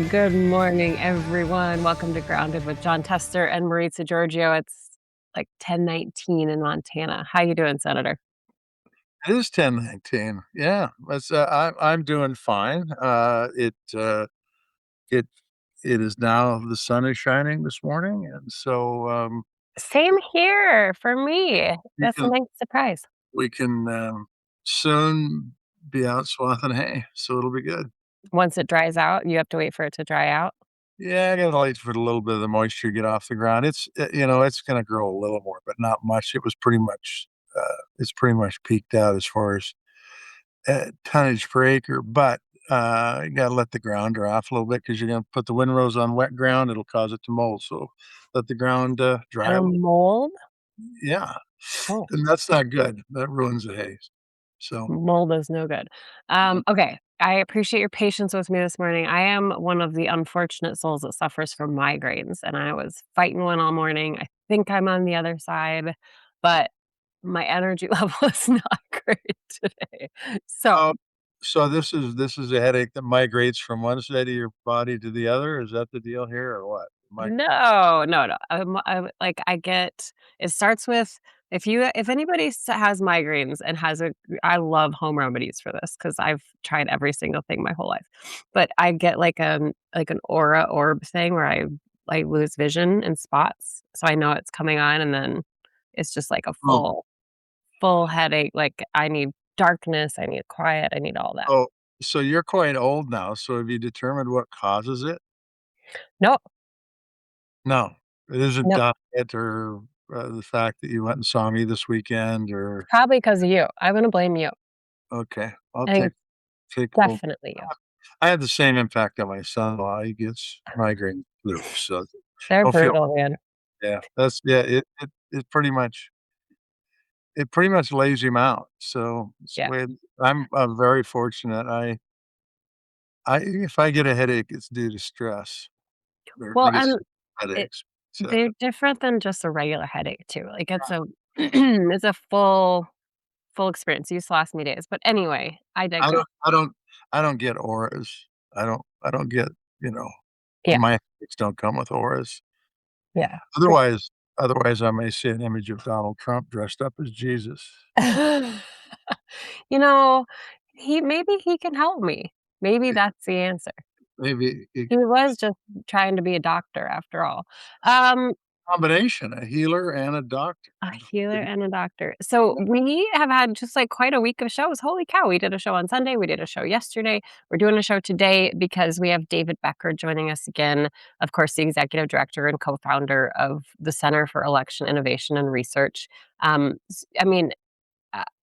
Good morning, everyone. Welcome to Grounded with John Tester and Maritza Giorgio. It's like 10:19 in Montana. How you doing, Senator? It is 10:19. Yeah, I'm doing fine. It it is now the sun is shining this morning, and so Same here for me. we That's a can nice surprise. we can soon be out swathing hay, so it'll be good. Once it dries out, you have to wait for it to dry out. Yeah, I gotta wait for a little bit of the moisture to get off the ground. It's going to grow a little more, but not much. It's pretty much peaked out as far as tonnage per acre, but you gotta let the ground dry off a little bit because you're gonna put the windrows on wet ground, it'll cause it to mold, so let the ground, dry a It'll little. mold. Yeah, Oh, and that's not good. That ruins the haze. So, mold is no good. Okay. I appreciate your patience with me this morning. I am one of the unfortunate souls that suffers from migraines, and I was fighting one all morning. I think I'm on the other side, but my energy level is not great today. So, um, so this is a headache that migrates from one side of your body to the other? Is that the deal here or what? no, no, no. I get it starts with if anybody has migraines and has a I love home remedies for this because I've tried every single thing my whole life. But I get like an aura orb thing where I lose vision in spots. So I know it's coming on and then it's just like a Oh, full headache. Like I need darkness, I need quiet, I need all that. oh, so you're quite old now, so have you determined what causes it? No, No, it isn't no, diet or, the fact that you went and saw me this weekend or probably because of you. I'm gonna blame you. okay, I'll I think take it's full. definitely you. I had the same impact on my son-in-law. He gets migraine too, so They're don't feel brutal, man. yeah, it pretty much lays him out, so it's the Yeah. way I'm very fortunate. I if I get a headache, it's due to stress, or I Well, guess and it headaches, so they're different than just a regular headache too. Like it's a it's a full experience. These last me days. But anyway, I I digress. don't get auras. I don't get, you know, Yeah. my headaches don't come with auras. Yeah. Otherwise otherwise, I may see an image of Donald Trump dressed up as Jesus. You know, maybe he can help me. Maybe that's the answer. Maybe a He was just trying to be a doctor after all. Um, combination, a healer and a doctor. A healer and a doctor. So we have had just like quite a week of shows. Holy cow. We did a show on Sunday. We did a show yesterday. We're doing a show today because we have David Becker joining us again. Of course, the executive director and co founder of the Center for Election Innovation and Research. I mean,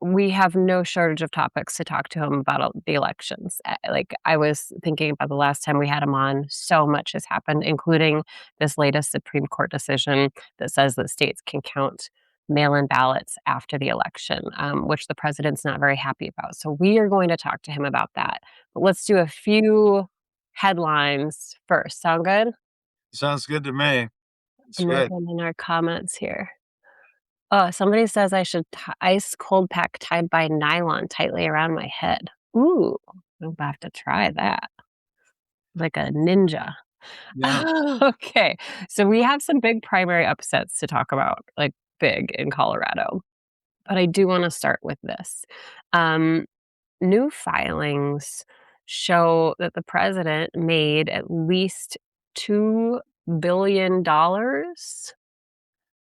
we have no shortage of topics to talk to him about the elections. Like I was thinking about the last time we had him on, so much has happened, including this latest Supreme Court decision that says that states can count mail-in ballots after the election, which the president's not very happy about. So we are going to talk to him about that. But let's do a few headlines first. Sound good? Sounds good to me. It's I'm good. looking in our comments here. Oh, somebody says I should ice cold pack tied by nylon tightly around my head. Ooh, I'm about to try that. Like a ninja. Yeah. Okay, so we have some big primary upsets to talk about, like big in Colorado. But I do want to start with this. Um, New filings show that the president made at least $2 billion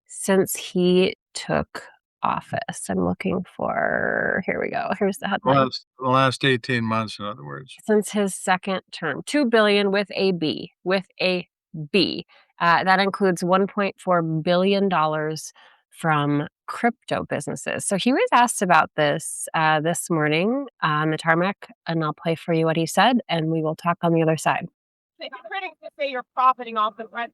since he took office. I'm looking for here we go. Here's the headline. The last 18 months, in other words. Since his second term, 2 billion with a B, with a B. That includes 1.4 billion dollars from crypto businesses. So he was asked about this morning on the tarmac, and I'll play for you what he said, and we will talk on the other side. The critics say you're profiting off the rent.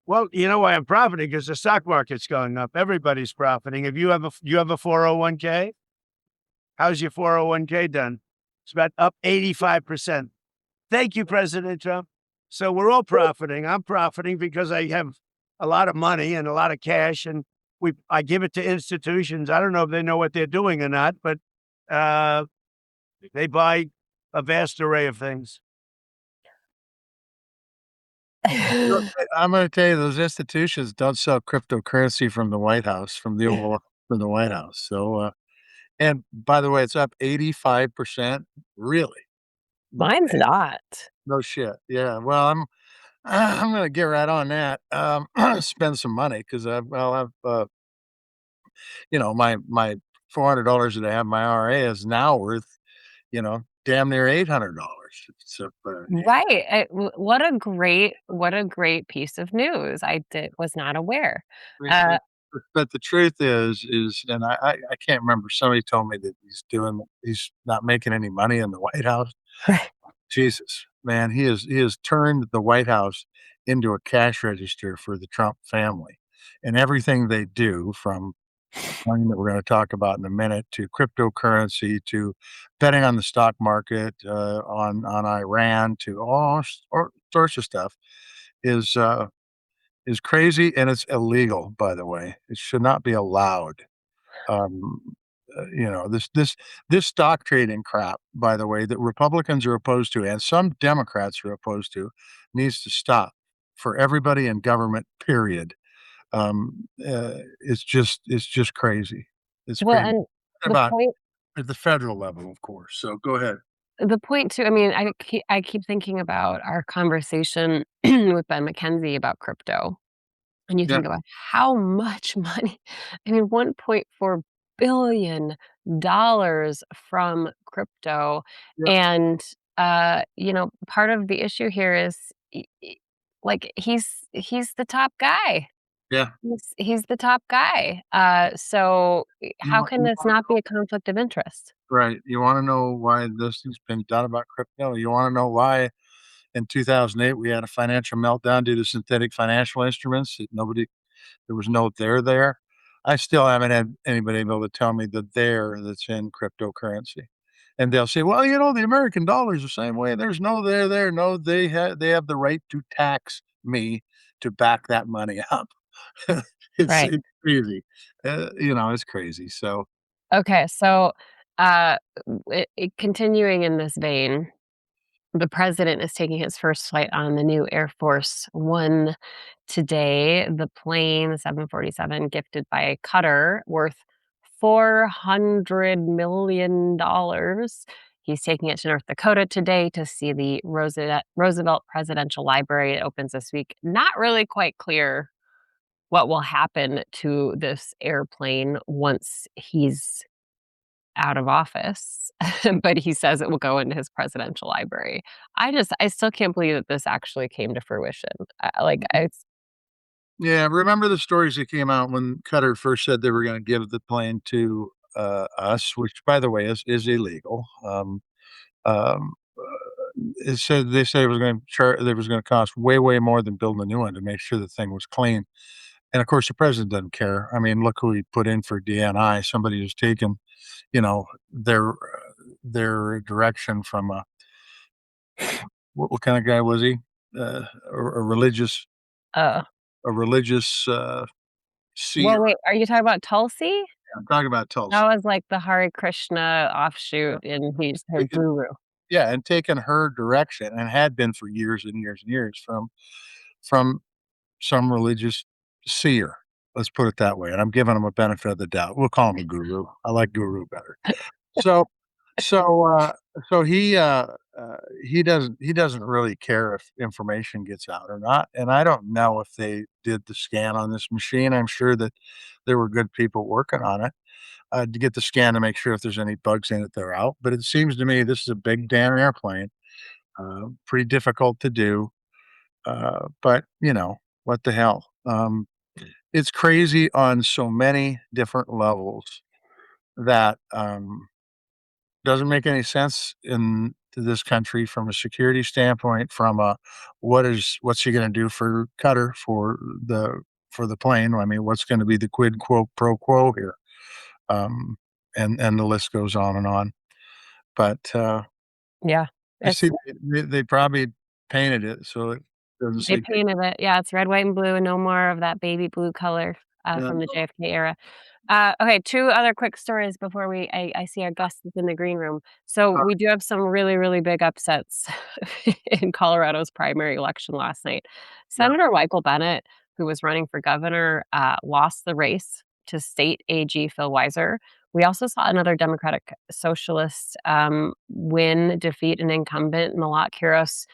Well, you know why I'm profiting? Because the stock market's going up. Everybody's profiting. If you have a 401k, how's your 401k done? It's about up 85%. Thank you, President Trump. So we're all profiting. I'm profiting because I have a lot of money and a lot of cash, and I give it to institutions. I don't know if they know what they're doing or not, but they buy a vast array of things. Look, I'm gonna tell you, those institutions don't sell cryptocurrency from the White House, from the White House. So, and by the way, it's up 85%. Really? No, Mine's not. no shit. Yeah. Well, I'm gonna get right on that. Spend some money because I've my $400 that I have in my IRA is now worth, damn near $800. So, Right. What a great piece of news. Was not aware. But Uh, but the truth is, and I can't remember, somebody told me that he's not making any money in the White House. right. Jesus, man, he has turned the White House into a cash register for the Trump family, and everything they do, from the plane that we're gonna talk about in a minute, to cryptocurrency, to betting on the stock market, on Iran, to all sorts of stuff, is, uh is crazy, and it's illegal, by the way. It should not be allowed. Um, this stock trading crap, by the way, that Republicans are opposed to and some Democrats are opposed to, needs to stop for everybody in government, period. It's just crazy. It's Well, crazy. and the About point at the federal level, of course. So go ahead. the point too, I mean, I keep thinking about our conversation with Ben McKenzie about crypto. And you Yeah, think about how much money, I mean, $1.4 billion from crypto. yeah, And, part of the issue here is, like, he's the top guy. yeah. He's the top guy. So how can You this not be a conflict of interest? Right. You wanna know why this has been done about crypto? You wanna know why in 2008 we had a financial meltdown due to synthetic financial instruments that there was no there there? I still haven't had anybody able to tell me the there that's in cryptocurrency. And they'll say, "Well, the American dollar is the same way. There's no there there." No, they have the right to tax me to back that money up. Right. It's crazy. It's crazy. So, Okay. So, uh, continuing in this vein, the president is taking his first flight on the new Air Force One today. The plane, the 747, gifted by Qatar, worth $400 million. He's taking it to North Dakota today to see the Roosevelt Presidential Library. It opens this week. Not really quite clear what will happen to this airplane once he's out of office, but he says it will go into his presidential library. I still can't believe that this actually came to fruition. It's yeah, remember the stories that came out when Qatar first said they were gonna give the plane to, us, which, by the way, is illegal. Um, they said it was gonna cost way, way more than building a new one to make sure the thing was clean, and, of course, the president doesn't care. I mean, look who he put in for DNI, somebody who's taken, you know, their direction from what kinda guy was he? A religious uh, a religious, well, seer. wait, are you talking about Tulsi? I'm talking about That Tulsi. was like the Hare Krishna Yeah, offshoot, and he's her taken guru. yeah, and taken her direction, and had been for years and years and years, from some religious seer. Let's put it that way, and I'm giving him a benefit of the doubt. We'll call him a guru. I like guru better. So so, so he doesn't really care if information gets out or not, and I don't know if they did the scan on this machine. I'm sure that there were good people working on it, to get the scan to make sure if there's any bugs in it, they're out, but it seems to me this is a big damn airplane, pretty difficult to do, but, what the hell? It's crazy on so many different levels that, doesn't make any sense in this country from a security standpoint, from a what's he gonna do for Qatar for the plane? I mean, what's gonna be the quid quo pro quo here? Um, and the list goes on and on. But, Yeah, I see it's they probably painted it so it doesn't they say painted it. Yeah, it's red, white, and blue, and no more of that baby blue color, yeah, from the JFK era. Okay, two other quick stories before I see our guest is in the green room. So we do have some really, really big upsets in Colorado's primary election last night. Yeah. Senator Michael Bennet, who was running for governor, lost the race to state AG Phil Weiser. We also saw another Democratic Socialist defeat an incumbent, Malat Kiros,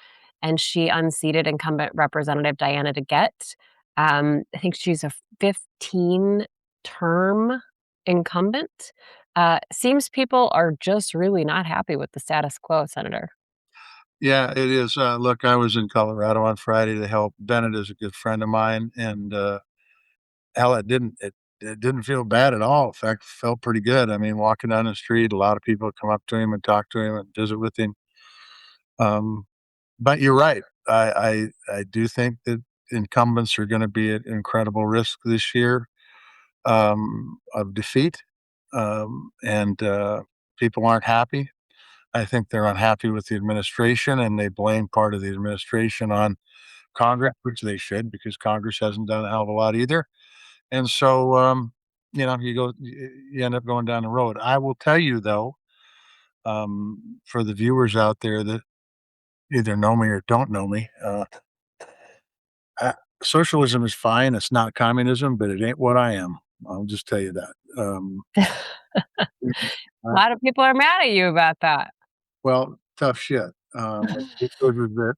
and she unseated incumbent Representative Diana DeGette. I think she's a 15-term incumbent. Seems people are just really not happy with the status quo, Senator. Yeah, it is. Look, I was in Colorado on Friday to help. Bennett is a good friend of mine, and hell, it didn't feel bad at all. In fact, it felt pretty good. I mean, walking down the street, a lot of people come up to him and talk to him and visit with him. But you're right. I do think that incumbents are going to be at incredible risk this year of defeat, and people aren't happy. I think they're unhappy with the administration, and they blame part of the administration on Congress, which they should, because Congress hasn't done a hell of a lot either. And so, you end up going down the road. I will tell you though, for the viewers out there that either know me or don't know me, socialism is fine. It's not communism, but it ain't what I am. I'll just tell you that. A lot of people are mad at you about that. Well, tough shit. Because of that,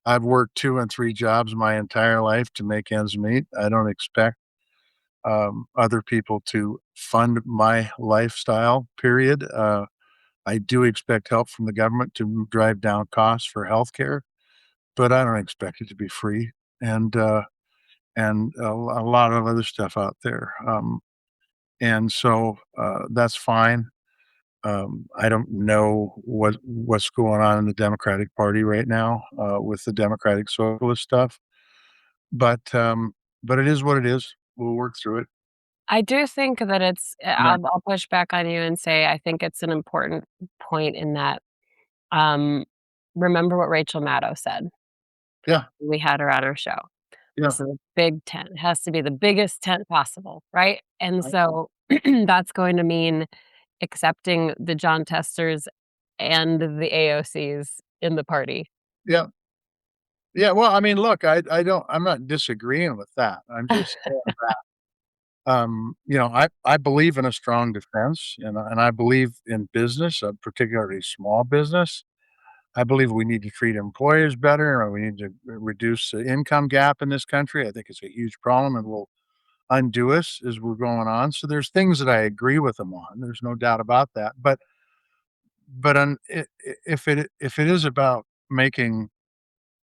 I've worked 2 and 3 jobs my entire life to make ends meet. I don't expect other people to fund my lifestyle, period. I do expect help from the government to drive down costs for healthcare, but I don't expect it to be free. And a lot of other stuff out there. And so that's fine. I don't know what's going on in the Democratic Party right now with the Democratic Socialist stuff, but it is what it is. We'll work through it. I do think that it's Yeah, I'll push back on you and say I think it's an important point in that, um, remember what Rachel Maddow said. yeah, We had her on our show. yeah. This is a big tent. It has to be the biggest tent possible, right? And Right. so that's going to mean accepting the John Testers and the AOCs in the party. Yeah, yeah. Well, I mean, look, I'm not disagreeing with that. I'm just saying that, I believe in a strong defense, and I believe in business, particularly small business. I believe we need to treat employers better, and we need to reduce the income gap in this country. I think it's a huge problem and will undo us as we're going on. So there's things that I agree with them on. There's no doubt about that. If it is about making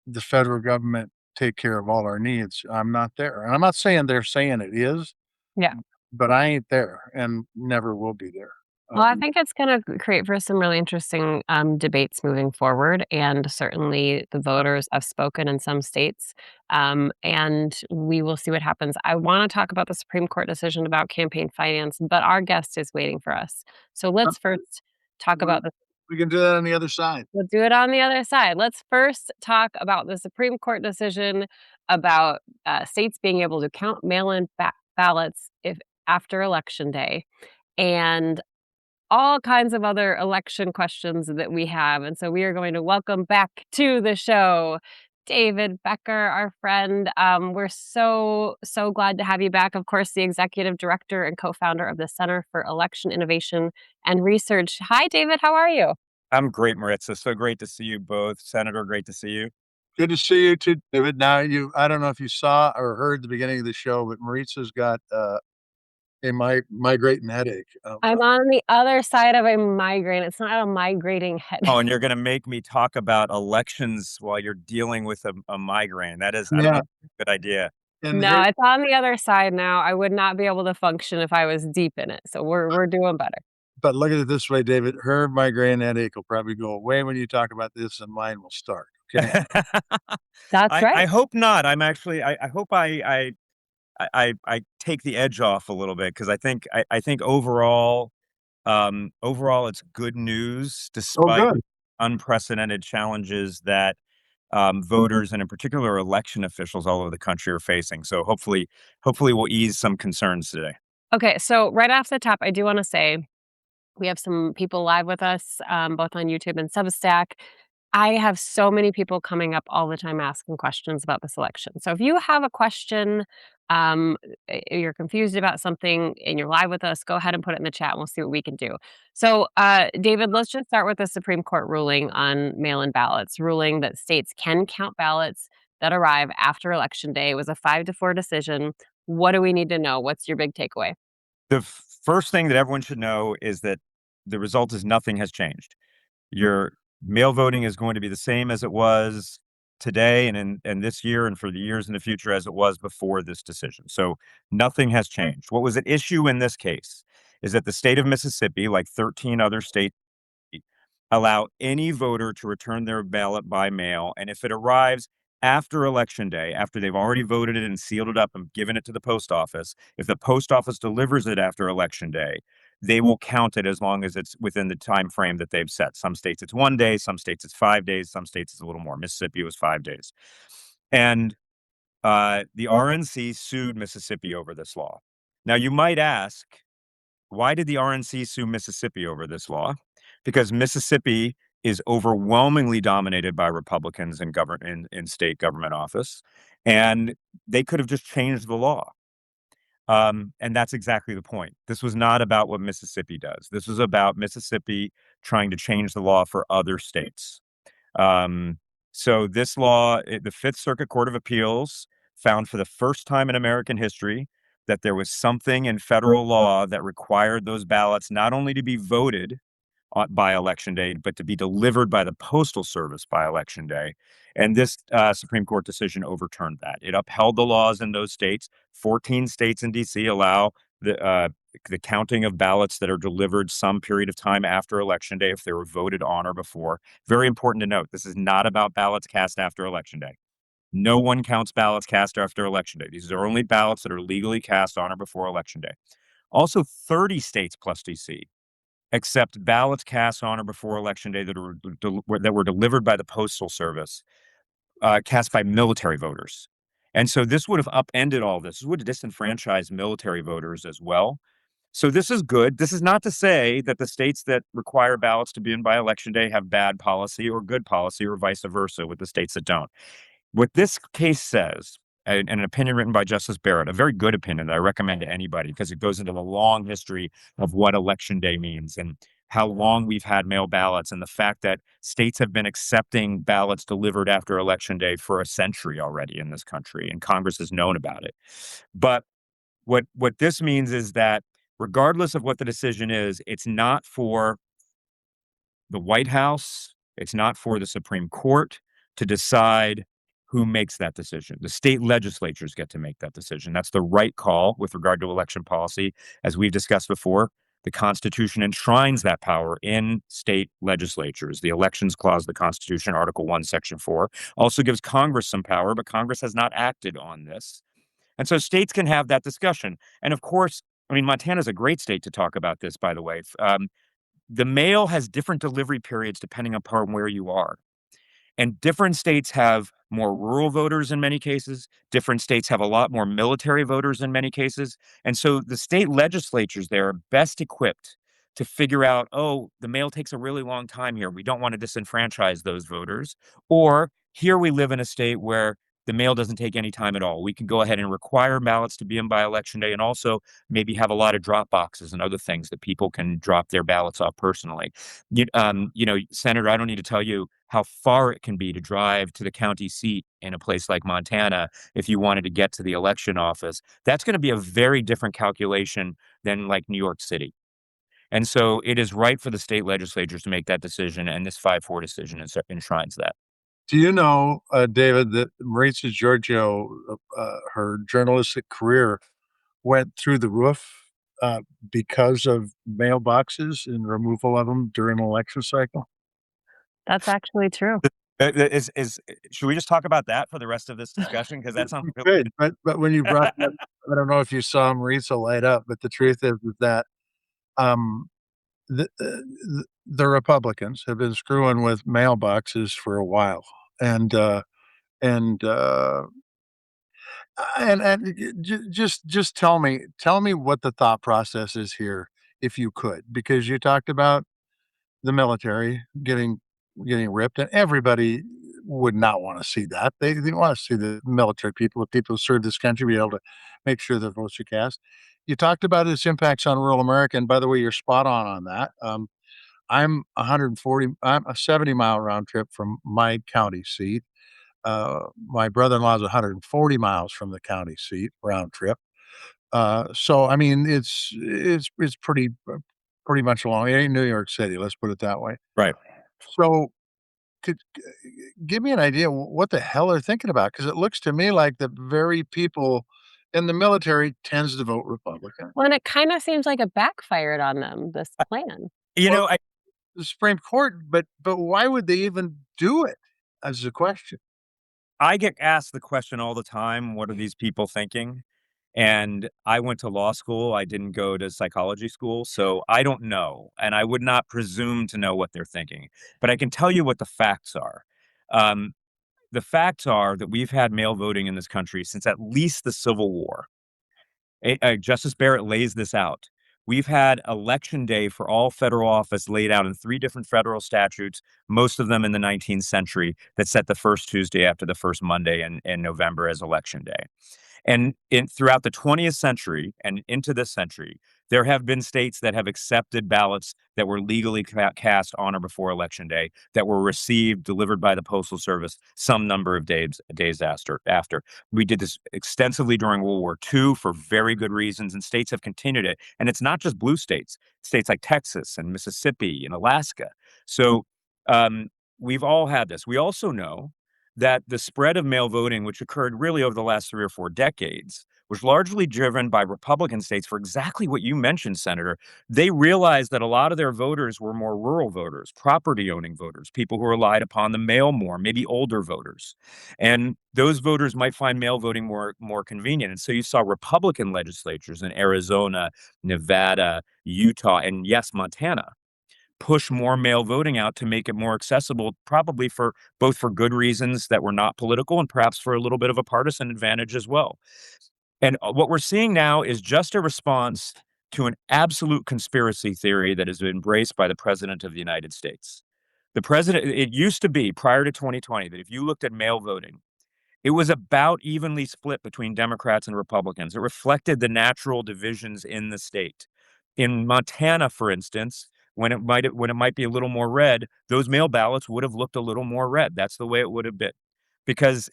the federal government take care of all our needs, I'm not there. And I'm not saying they're saying it is, Yeah. but I ain't there and never will be there. Well, I think it's gonna create for some really interesting, debates moving forward, and certainly the voters have spoken in some states, and we will see what happens. I wanna talk about the Supreme Court decision about campaign finance, but our guest is waiting for us. So Uh, let's first talk well, about the we can do that on the other side. we'll do it on the other side. Let's first talk about the Supreme Court decision about, states being able to count mail-in ballots if after election day, and all kinds of other election questions that we have. And so we are going to welcome back to the show David Becker, our friend. We're so glad to have you back. Of course, the executive director and co-founder of the Center for Election Innovation and Research. Hi, David. How are you? I'm great, Maritza. So great to see you both. Senator, great to see you. Good to see you too, David. Now, I don't know if you saw or heard the beginning of the show, but Maritza's got a migrating headache. I'm on the other side of a migraine. It's not a migrating headache. Oh, and you're going to make me talk about elections while you're dealing with a migraine. That is, I don't know, Yeah, if it's a good idea. and No, it's on the other side now. I would not be able to function if I was deep in it. So we're doing better. but look at it this way, David. Her migraine headache will probably go away when you talk about this, and mine will start. Okay. That's I right. hope not. I'm actually, I hope I take the edge off a little bit because I think overall it's good news Oh, despite good. unprecedented challenges that voters and in particular election officials all over the country are facing. So hopefully we'll ease some concerns today. Okay, so right off the top, I do wanna say we have some people live with us, both on YouTube and Substack. I have so many people coming up all the time asking questions about this election. So if you have a question, um, you're confused about something and you're live with us, go ahead and put it in the chat and we'll see what we can do. So, David, let's just start with the Supreme Court ruling on mail in ballots, ruling that states can count ballots that arrive after Election Day. It was a 5-4 decision. What do we need to know? What's your big takeaway? The first thing that everyone should know is that the result is nothing has changed. Your mail voting is going to be the same as it was today and this year and for the years in the future as it was before this decision. So nothing has changed. What was at issue in this case is that the state of Mississippi, like 13 other states, allow any voter to return their ballot by mail. And if it arrives after Election Day, after they've already voted it and sealed it up and given it to the post office, if the post office delivers it after Election Day, they will count it as long as it's within the time frame that they've set. Some states it's 1 day, some states it's 5 days, some states it's a little more. Mississippi was 5 days. And the RNC sued Mississippi over this law. Now, you might ask, why did the RNC sue Mississippi over this law? Because Mississippi is overwhelmingly dominated by Republicans in state government office, and they could have just changed the law. And that's exactly the point. This was not about what Mississippi does. This was about Mississippi trying to change the law for other states. So this law, the Fifth Circuit Court of Appeals found for the first time in American history that there was something in federal law that required those ballots not only to be voted by Election Day, but to be delivered by the Postal Service by Election Day. And this Supreme Court decision overturned that. It upheld the laws in those states. 14 states in D.C. allow the counting of ballots that are delivered some period of time after Election Day if they were voted on or before. Very important to note, this is not about ballots cast after Election Day. No one counts ballots cast after Election Day. These are only ballots that are legally cast on or before Election Day. Also, 30 states plus D.C. accept ballots cast on or before Election Day that were delivered by the Postal Service, cast by military voters. And so this would have upended all this. This would have disenfranchised military voters as well. So this is good. This is not to say that the states that require ballots to be in by Election Day have bad policy or good policy or vice versa with the states that don't. What this case says, and an opinion written by Justice Barrett, a very good opinion that I recommend to anybody because it goes into the long history of what Election Day means and how long we've had mail ballots and the fact that states have been accepting ballots delivered after Election Day for a century already in this country, and Congress has known about it. But what this means is that regardless of what the decision is, it's not for the White House, it's not for the Supreme Court to decide who makes that decision. The state legislatures get to make that decision. That's the right call with regard to election policy. As we've discussed before, the Constitution enshrines that power in state legislatures. The Elections Clause of the Constitution, Article 1, Section 4, also gives Congress some power, but Congress has not acted on this. And so states can have that discussion. And of course, I mean, Montana is a great state to talk about this, by the way. The mail has different delivery periods depending upon where you are. And different states have more rural voters in many cases. Different states have a lot more military voters in many cases. And so the state legislatures there are best equipped to figure out, oh, the mail takes a really long time here. We don't want to disenfranchise those voters. Or here we live in a state where the mail doesn't take any time at all. We can go ahead and require ballots to be in by Election Day and also maybe have a lot of drop boxes and other things that people can drop their ballots off personally. Senator, I don't need to tell you how far it can be to drive to the county seat in a place like Montana if you wanted to get to the election office. That's going to be a very different calculation than like New York City. And so it is right for the state legislatures to make that decision, and this 5-4 decision enshrines that. Do you know, David, that Maritza Giorgio, her journalistic career went through the roof because of mailboxes and removal of them during an election cycle? That's actually true. Should we just talk about that for the rest of this discussion? Because that sounds really Good, but when you brought that, I don't know if you saw Maritza light up, but the truth is that um, the Republicans have been screwing with mailboxes for a while, and Just tell me what the thought process is here, if you could, because you talked about the military getting ripped, and everybody would not want to see that. They want to see the military people, the people who serve this country, be able to make sure their votes are cast. You talked about its impacts on rural America, and by the way, you're spot on that. I'm a 70-mile round trip from my county seat. My brother-in-law is 140 miles from the county seat round trip. So I mean, it's pretty much along. It ain't New York City, let's put it that way. Right. So could give me an idea what the hell they're thinking about? Because it looks to me like the very people in the military tends to vote Republican. Well, and it kinda seems like it backfired on them, this plan. You Well, know, the Supreme Court, but why would they even do it? As a question. I get asked the question all the time, what are these people thinking? And I went to law school. I didn't go to psychology school, so I don't know, and I would not presume to know what they're thinking. But I can tell you what the facts are. Um, the facts are that we've had mail voting in this country since at least the Civil War. Justice Barrett lays this out. We've had election day for all federal office laid out in 3 different federal statutes, most of them in the 19th century, that set the first Tuesday after the first Monday in November as election day. And throughout the 20th century and into this century, there have been states that have accepted ballots that were legally cast on or before election day that were received, delivered by the Postal Service some number of days after. We did this extensively during World War II for very good reasons, and states have continued it. And it's not just blue states, states like Texas and Mississippi and Alaska. So we've all had this. We also know that the spread of mail voting, which occurred really over the last 3 or 4 decades, was largely driven by Republican states for exactly what you mentioned, Senator. They realized that a lot of their voters were more rural voters, property owning voters, people who relied upon the mail more, maybe older voters. And those voters might find mail voting more convenient. And so you saw Republican legislatures in Arizona, Nevada, Utah, and yes, Montana push more mail voting out to make it more accessible, probably for both for good reasons that were not political and perhaps for a little bit of a partisan advantage as well. And what we're seeing now is just a response to an absolute conspiracy theory that is embraced by the president of the United States. The president, it used to be prior to 2020 that if you looked at mail voting, it was about evenly split between Democrats and Republicans. It reflected the natural divisions in the state. In Montana, for instance, when it might be a little more red, those mail ballots would have looked a little more red. That's the way it would have been. Because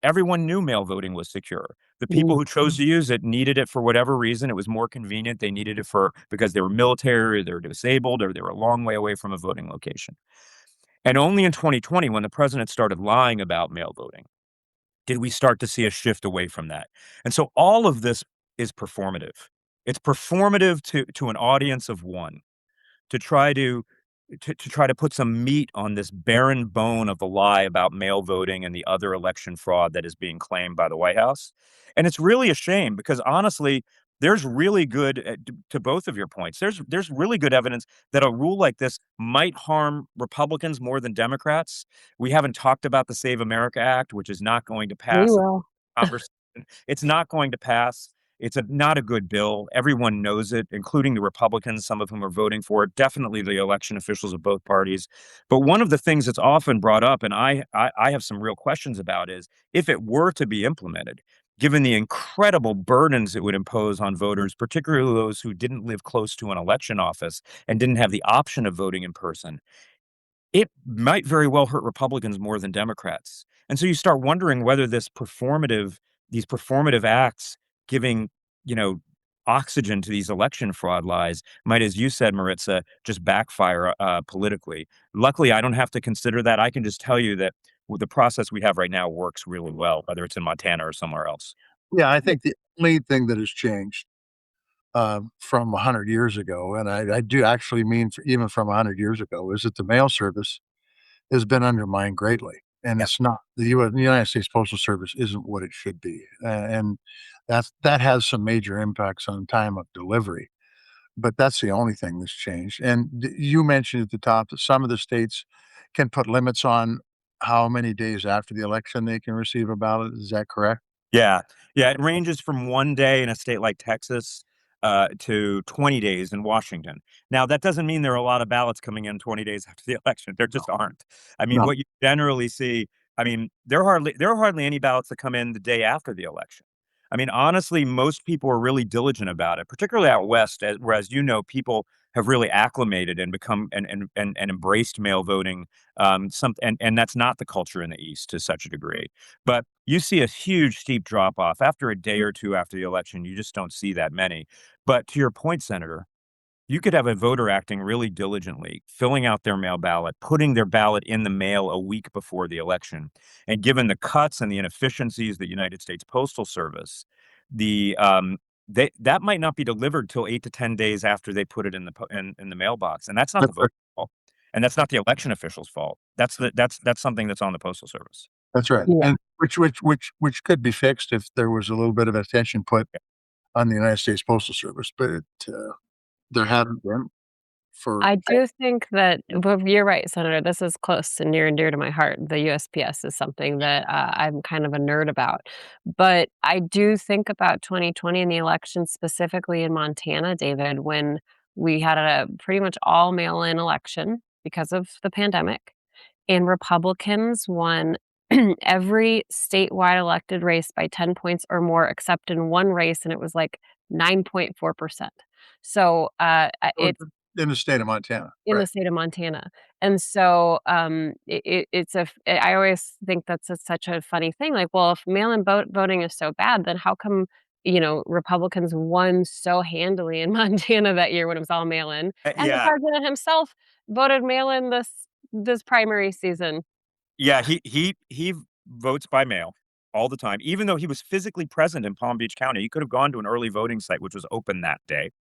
everyone knew mail voting was secure. The people who chose to use it needed it for whatever reason. It was more convenient. They needed it because they were military, or they were disabled, or they were a long way away from a voting location. And only in 2020, when the president started lying about mail voting, did we start to see a shift away from that. And so all of this is performative. It's performative to an audience of one to try to put some meat on this barren bone of the lie about mail voting and the other election fraud that is being claimed by the White House. And it's really a shame because honestly, there's really good to both of your points. There's really good evidence that a rule like this might harm Republicans more than Democrats. We haven't talked about the Save America Act, which is not going to We pass will. conversation. It's not going to pass. It's not a good bill. Everyone knows it, including the Republicans, some of whom are voting for it, definitely the election officials of both parties. But one of the things that's often brought up, and I have some real questions about, is if it were to be implemented, given the incredible burdens it would impose on voters, particularly those who didn't live close to an election office and didn't have the option of voting in person, it might very well hurt Republicans more than Democrats. And so you start wondering whether these performative acts giving, you know, oxygen to these election fraud lies might, as you said, Maritza, just backfire politically. Luckily, I don't have to consider that. I can just tell you that the process we have right now works really well, whether it's in Montana or somewhere else. Yeah, I think the only thing that has changed from 100 years ago, and I do actually mean even from 100 years ago, is that the mail service has been undermined greatly. And Yeah. it's not the United States Postal Service isn't what it should be, and that has some major impacts on time of delivery. But that's the only thing that's changed. And you mentioned at the top that some of the states can put limits on how many days after the election they can receive a ballot. Is that correct? Yeah. Yeah. It ranges from 1 day in a state like Texas to 20 days in Washington. Now, that doesn't mean there are a lot of ballots coming in 20 days after the election. There just aren't. I mean, No. what you generally see, I mean, there are hardly any ballots that come in the day after the election. I mean, honestly, most people are really diligent about it, particularly out west, whereas people have really acclimated and become and embraced mail voting. And that's not the culture in the East to such a degree. But you see a huge steep drop off after a day or two after the election. You just don't see that many. But to your point, Senator, you could have a voter acting really diligently, filling out their mail ballot, putting their ballot in the mail a week before the election. And given the cuts and the inefficiencies of the United States Postal Service, the that might not be delivered till 8 to 10 days after they put it in the mailbox, and that's not the That's right. voter's fault, and that's not the election official's fault. That's something that's on the Postal Service. That's right. Yeah. And which could be fixed if there was a little bit of attention put on the United States Postal Service, but there hadn't been for I do think that well, you're right, Senator. This is close and near and dear to my heart. The USPS is something that I'm kind of a nerd about. But I do think about 2020 and the election specifically in Montana, David, when we had a pretty much all mail in election because of the pandemic. And Republicans won every statewide elected race by 10 points or more, except in one race, and it was like 9.4%. So it's in the state of Montana. in the Right. state of Montana. And so, I always think that's such a funny thing. Like, well, if mail-in voting is so bad, then how come, Republicans won so handily in Montana that year when it was all mail-in? And the Yeah, president himself voted mail-in this primary season. yeah. He votes by mail all the time, even though he was physically present in Palm Beach County. He could have gone to an early voting site, which was open that day.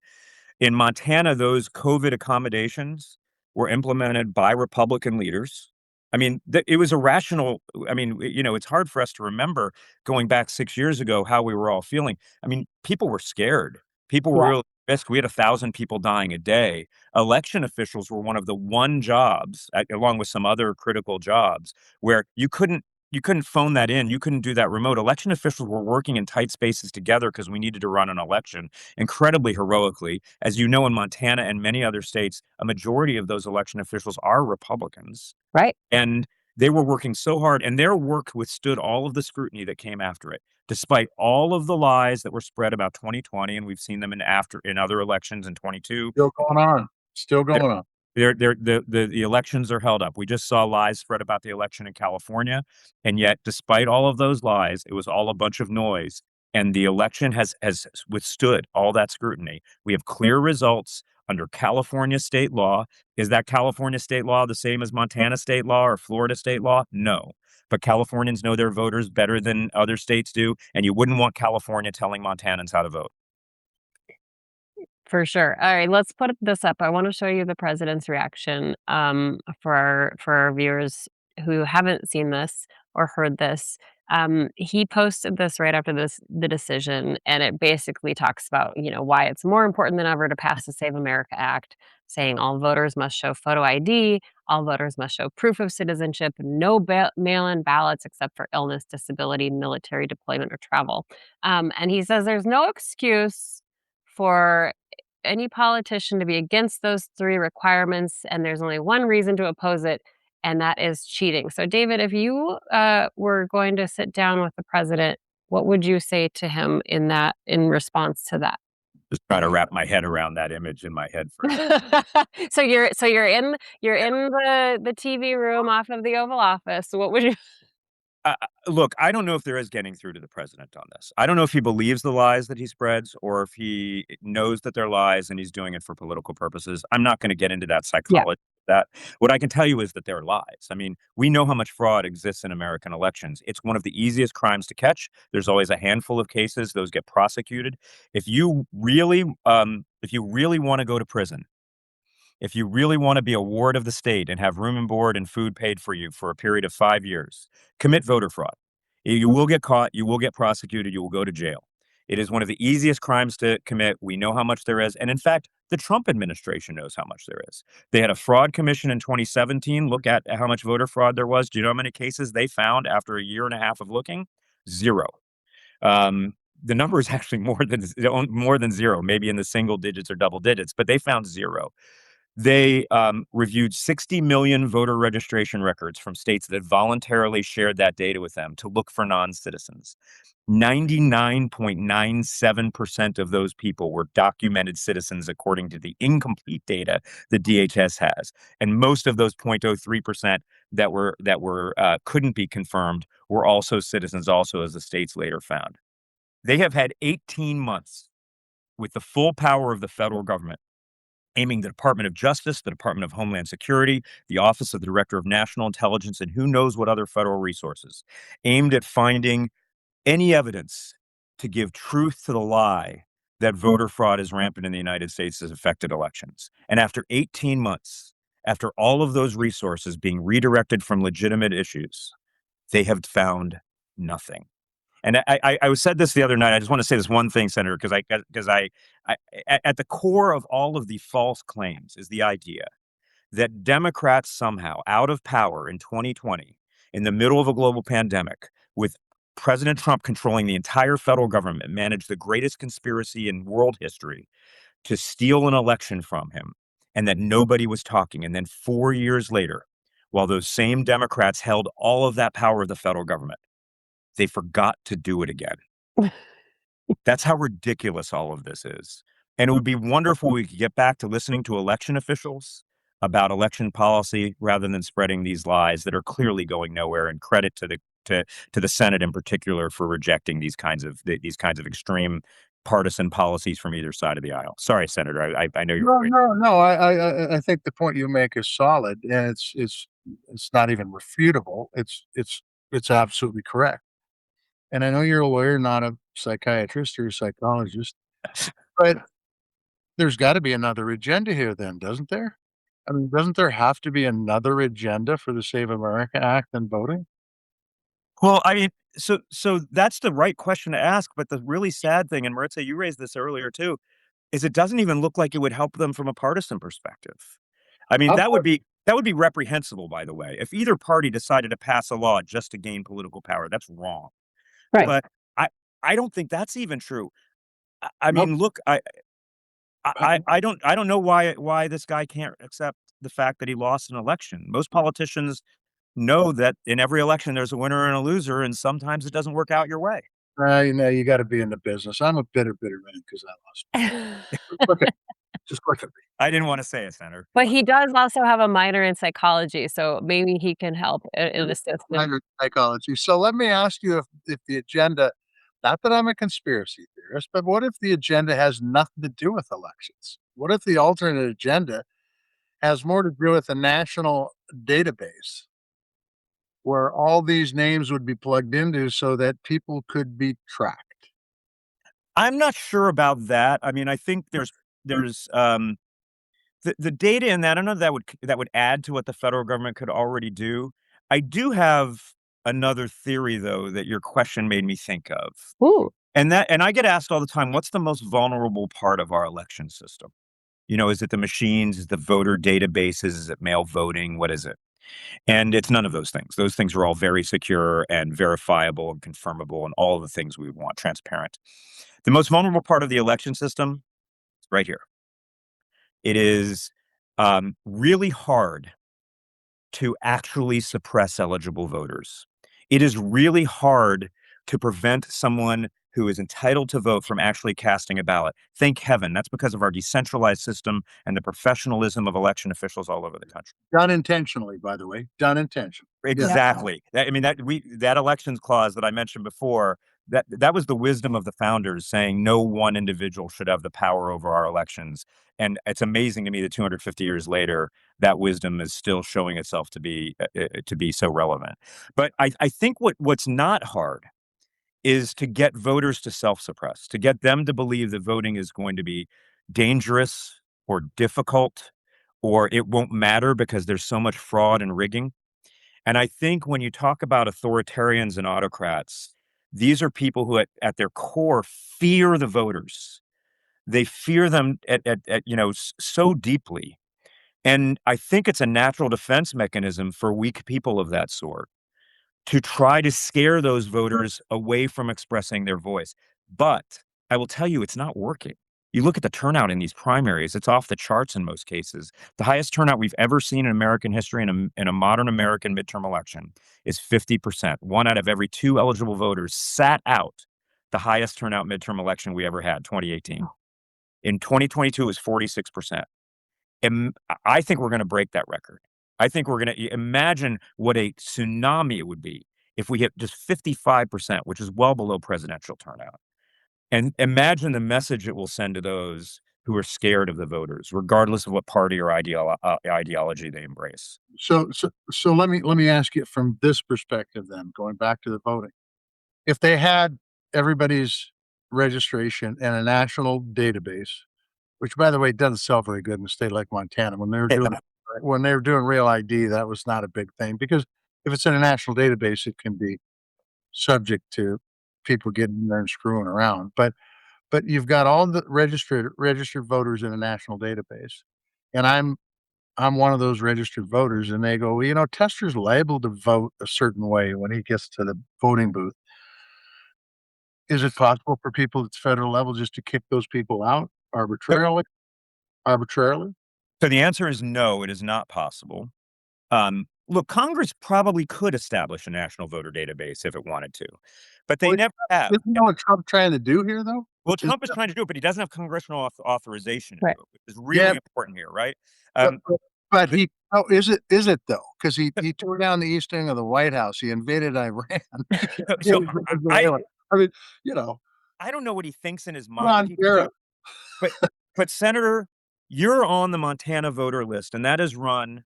In Montana, those COVID accommodations were implemented by Republican leaders. I mean, it was a rational. I mean, it's hard for us to remember going back 6 years ago how we were all feeling. I mean, people were scared. People were Yeah. really at risk. We had 1,000 people dying a day. Election officials were one of the one jobs, along with some other critical jobs, where you couldn't phone that in. You couldn't do that remote. Election officials were working in tight spaces together because we needed to run an election incredibly heroically. As you know, in Montana and many other states, a majority of those election officials are Republicans. Right. And they were working so hard, and their work withstood all of the scrutiny that came after it, despite all of the lies that were spread about 2020, and we've seen them in other elections in 22. Still going on. Still going on. The elections are held up. We just saw lies spread about the election in California, and yet, despite all of those lies, it was all a bunch of noise. And the election has withstood all that scrutiny. We have clear results under California state law. Is that California state law the same as Montana state law or Florida state law? No. But Californians know their voters better than other states do, and you wouldn't want California telling Montanans how to vote. For sure. All right, let's put this up. I want to show you the president's reaction for our viewers who haven't seen this or heard this. He posted this right after the decision, and it basically talks about why it's more important than ever to pass the Save America Act, saying all voters must show photo ID, all voters must show proof of citizenship, no mail-in ballots except for illness, disability, military deployment, or travel. And he says there's no excuse for any politician to be against those three requirements, and there's only one reason to oppose it, and that is cheating. So, David, if you were going to sit down with the president, what would you say to him in response to that? Just trying to wrap my head around that image in my head for a second. So you're in the TV room off of the Oval Office. What would you? Look, I don't know if there is getting through to the president on this. I don't know if he believes the lies that he spreads or if he knows that they're lies and he's doing it for political purposes. I'm not going to get into that Yeah. psychology. That what I can tell you is that they're lies. I mean, we know how much fraud exists in American elections. It's one of the easiest crimes to catch. There's always a handful of cases; those get prosecuted. If you really want to go to prison, if you really want to be a ward of the state and have room and board and food paid for you for a period of 5 years, commit voter fraud. You will get caught. You will get prosecuted. You will go to jail. It is one of the easiest crimes to commit. We know how much there is. And in fact, the Trump administration knows how much there is. They had a fraud commission in 2017. Look at how much voter fraud there was. Do you know how many cases they found after a year and a half of looking? Zero. The number is actually more than zero, maybe in the single digits or double digits, but they found zero. They reviewed 60 million voter registration records from states that voluntarily shared that data with them to look for non-citizens. 99.97% of those people were documented citizens according to the incomplete data the DHS has. And most of those 0.03% that were couldn't be confirmed were also citizens, also, as the states later found. They have had 18 months with the full power of the federal government, aiming the Department of Justice, the Department of Homeland Security, the Office of the Director of National Intelligence, and who knows what other federal resources, aimed at finding any evidence to give truth to the lie that voter fraud is rampant in the United States has affected elections. And after 18 months, after all of those resources being redirected from legitimate issues, they have found nothing. And I said this the other night. I just want to say this one thing, Senator, because at the core of all of the false claims is the idea that Democrats somehow, out of power in 2020, in the middle of a global pandemic, with President Trump controlling the entire federal government, managed the greatest conspiracy in world history to steal an election from him, and that nobody was talking. And then 4 years later, while those same Democrats held all of that power of the federal government, they forgot to do it again. That's how ridiculous all of this is. And it would be wonderful if we could get back to listening to election officials about election policy rather than spreading these lies that are clearly going nowhere. And credit to the Senate in particular for rejecting these kinds of extreme partisan policies from either side of the aisle. Sorry, Senator. I know you're right. No. I think the point you make is solid, and it's not even refutable. It's absolutely correct. And I know you're a lawyer, not a psychiatrist or a psychologist, but there's got to be another agenda here, then, doesn't there? I mean, doesn't there have to be another agenda for the Save America Act than voting? Well, I mean, so that's the right question to ask. But the really sad thing, and Maritza, you raised this earlier too, is it doesn't even look like it would help them from a partisan perspective. I mean, Of that would be reprehensible, by the way. If either party decided to pass a law just to gain political power, that's wrong. Right. But I don't think that's even true. I Nope. mean, look, I don't know why this guy can't accept the fact that he lost an election. Most politicians know that in every election there's a winner and a loser, and sometimes it doesn't work out your way. You got to be in the business. I'm a bitter man because I lost. Look at just look at me. I didn't want to say it, Senator. But he does also have a minor in psychology, so maybe he can help in assist him. Minor psychology. So let me ask you if the agenda, not that I'm a conspiracy theorist, but what if the agenda has nothing to do with elections? What if the alternate agenda has more to do with a national database where all these names would be plugged into so that people could be tracked? I'm not sure about that. I mean, I think there's the data in that. I don't know that would add to what the federal government could already do. I do have another theory, though, that your question made me think of. Ooh. And I get asked all the time, what's the most vulnerable part of our election system? You know, is it the machines? Is it the voter databases? Is it mail voting? What is it? And it's none of those things. Those things are all very secure and verifiable and confirmable and all of the things we want, transparent. The most vulnerable part of the election system is right here. It is really hard to actually suppress eligible voters. It is really hard to prevent someone who is entitled to vote from actually casting a ballot. Thank heaven. That's because of our decentralized system and the professionalism of election officials all over the country. Done intentionally, by the way. Done intentionally. Exactly. That elections clause that I mentioned before, that was the wisdom of the founders saying no one individual should have the power over our elections. And it's amazing to me that 250 years later, that wisdom is still showing itself to be so relevant. But I think what's not hard is to get voters to self-suppress, to get them to believe that voting is going to be dangerous or difficult, or it won't matter because there's so much fraud and rigging. And I think when you talk about authoritarians and autocrats, these are people who at their core fear the voters. They fear them so deeply. And I think it's a natural defense mechanism for weak people of that sort to try to scare those voters away from expressing their voice. But I will tell you, it's not working. You look at the turnout in these primaries, it's off the charts in most cases. The highest turnout we've ever seen in American history in a modern American midterm election is 50%. One out of every two eligible voters sat out the highest turnout midterm election we ever had, 2018. In 2022, it was 46%. I think we're going to break that record. I think we're going to imagine what a tsunami it would be if we hit just 55%, which is well below presidential turnout. And imagine the message it will send to those who are scared of the voters, regardless of what party or ideology they embrace. So let me ask you from this perspective then, going back to the voting. If they had everybody's registration in a national database, which by the way doesn't sell very good in a state like Montana, when they were doing real ID, that was not a big thing, because if it's in a national database, it can be subject to people getting in there and screwing around. But you've got all the registered voters in a national database, and I'm one of those registered voters, and they go, well, Tester's liable to vote a certain way when he gets to the voting booth. Is it possible for people at the federal level just to kick those people out arbitrarily? So the answer is no, it is not possible. Look, Congress probably could establish a national voter database if it wanted to, but they never have. Isn't that what Trump's trying to do here, though? Well, Trump is trying to do it, but he doesn't have congressional authorization to Right. do it, which is really important here, right? But is it though? Because he tore down the east wing of the White House. He invaded Iran. So I mean, I don't know what he thinks in his come mind. on, Garrett. But Senator, you're on the Montana voter list, and that is run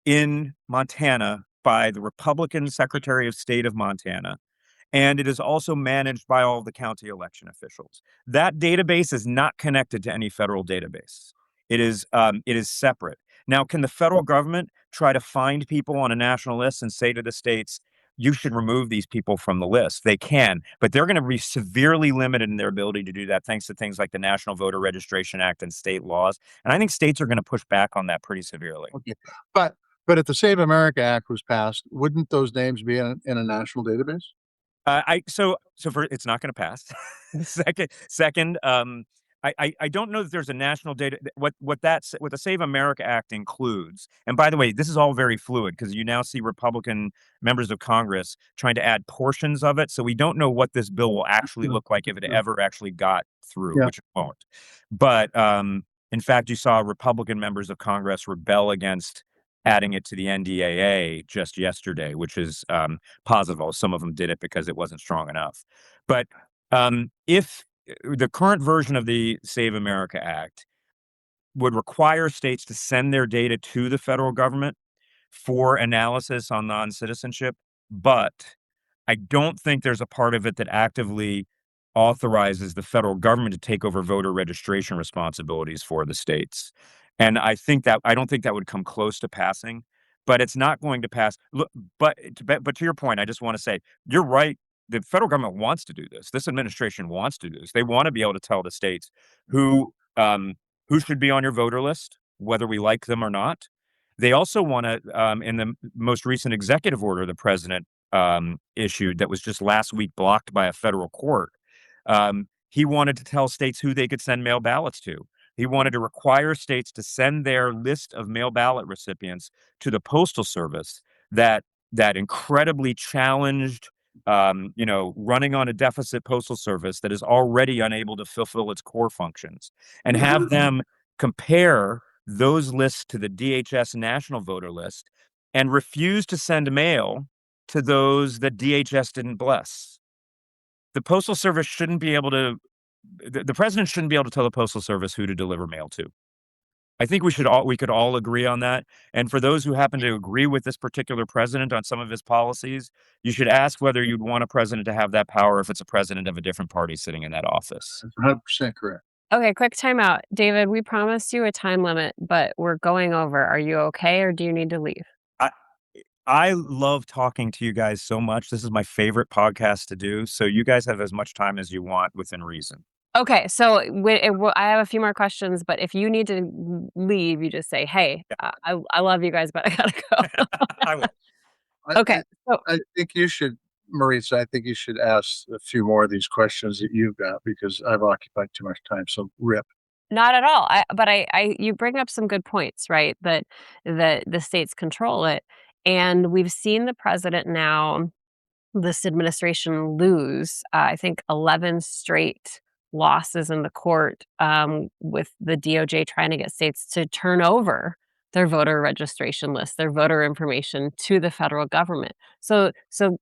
in Montana by the Republican Secretary of State of Montana. And it is also managed by all the county election officials. That database is not connected to any federal database. It is separate. Now, can the federal government try to find people on a national list and say to the states, you should remove these people from the list? They can, but they're going to be severely limited in their ability to do that thanks to things like the National Voter Registration Act and state laws. And I think states are going to push back on that pretty severely. Okay. But if the Save America Act was passed, wouldn't those names be in a national database? So it's not going to pass. Second, I don't know that there's a national data. What the Save America Act includes, and by the way, this is all very fluid because you now see Republican members of Congress trying to add portions of it. So we don't know what this bill will actually look like if it ever actually got through, which it won't. But in fact, you saw Republican members of Congress rebel against adding it to the NDAA just yesterday, which is positive. Some of them did it because it wasn't strong enough. But if the current version of the Save America Act would require states to send their data to the federal government for analysis on non-citizenship, but I don't think there's a part of it that actively authorizes the federal government to take over voter registration responsibilities for the states. And I don't think that would come close to passing, but it's not going to pass. Look, but to your point, I just want to say, you're right. The federal government wants to do this. This administration wants to do this. They want to be able to tell the states who should be on your voter list, whether we like them or not. They also want to, in the most recent executive order the president issued that was just last week blocked by a federal court, he wanted to tell states who they could send mail ballots to. He wanted to require states to send their list of mail ballot recipients to the Postal Service, that incredibly challenged, running on a deficit Postal Service that is already unable to fulfill its core functions, and have them compare those lists to the DHS national voter list and refuse to send mail to those that DHS didn't bless. The Postal Service shouldn't be able to, the president shouldn't be able to tell the Postal Service who to deliver mail to. I think we could all agree on that. And for those who happen to agree with this particular president on some of his policies, you should ask whether you'd want a president to have that power if it's a president of a different party sitting in that office. That's 100% correct. Okay, quick timeout. David, we promised you a time limit, but we're going over. Are you okay, or do you need to leave? I love talking to you guys so much. This is my favorite podcast to do. So you guys have as much time as you want within reason. Okay, so I have a few more questions, but if you need to leave, you just say, hey, I love you guys, but I gotta go. I will. Okay. So I think you should, Maritza, I think you should ask a few more of these questions that you've got because I've occupied too much time. So rip. not at all. You bring up some good points, right? That the states control it, and we've seen the president now, this administration lose, I think 11 straight losses in the court, with the DOJ trying to get states to turn over their voter registration list, their voter information to the federal government. So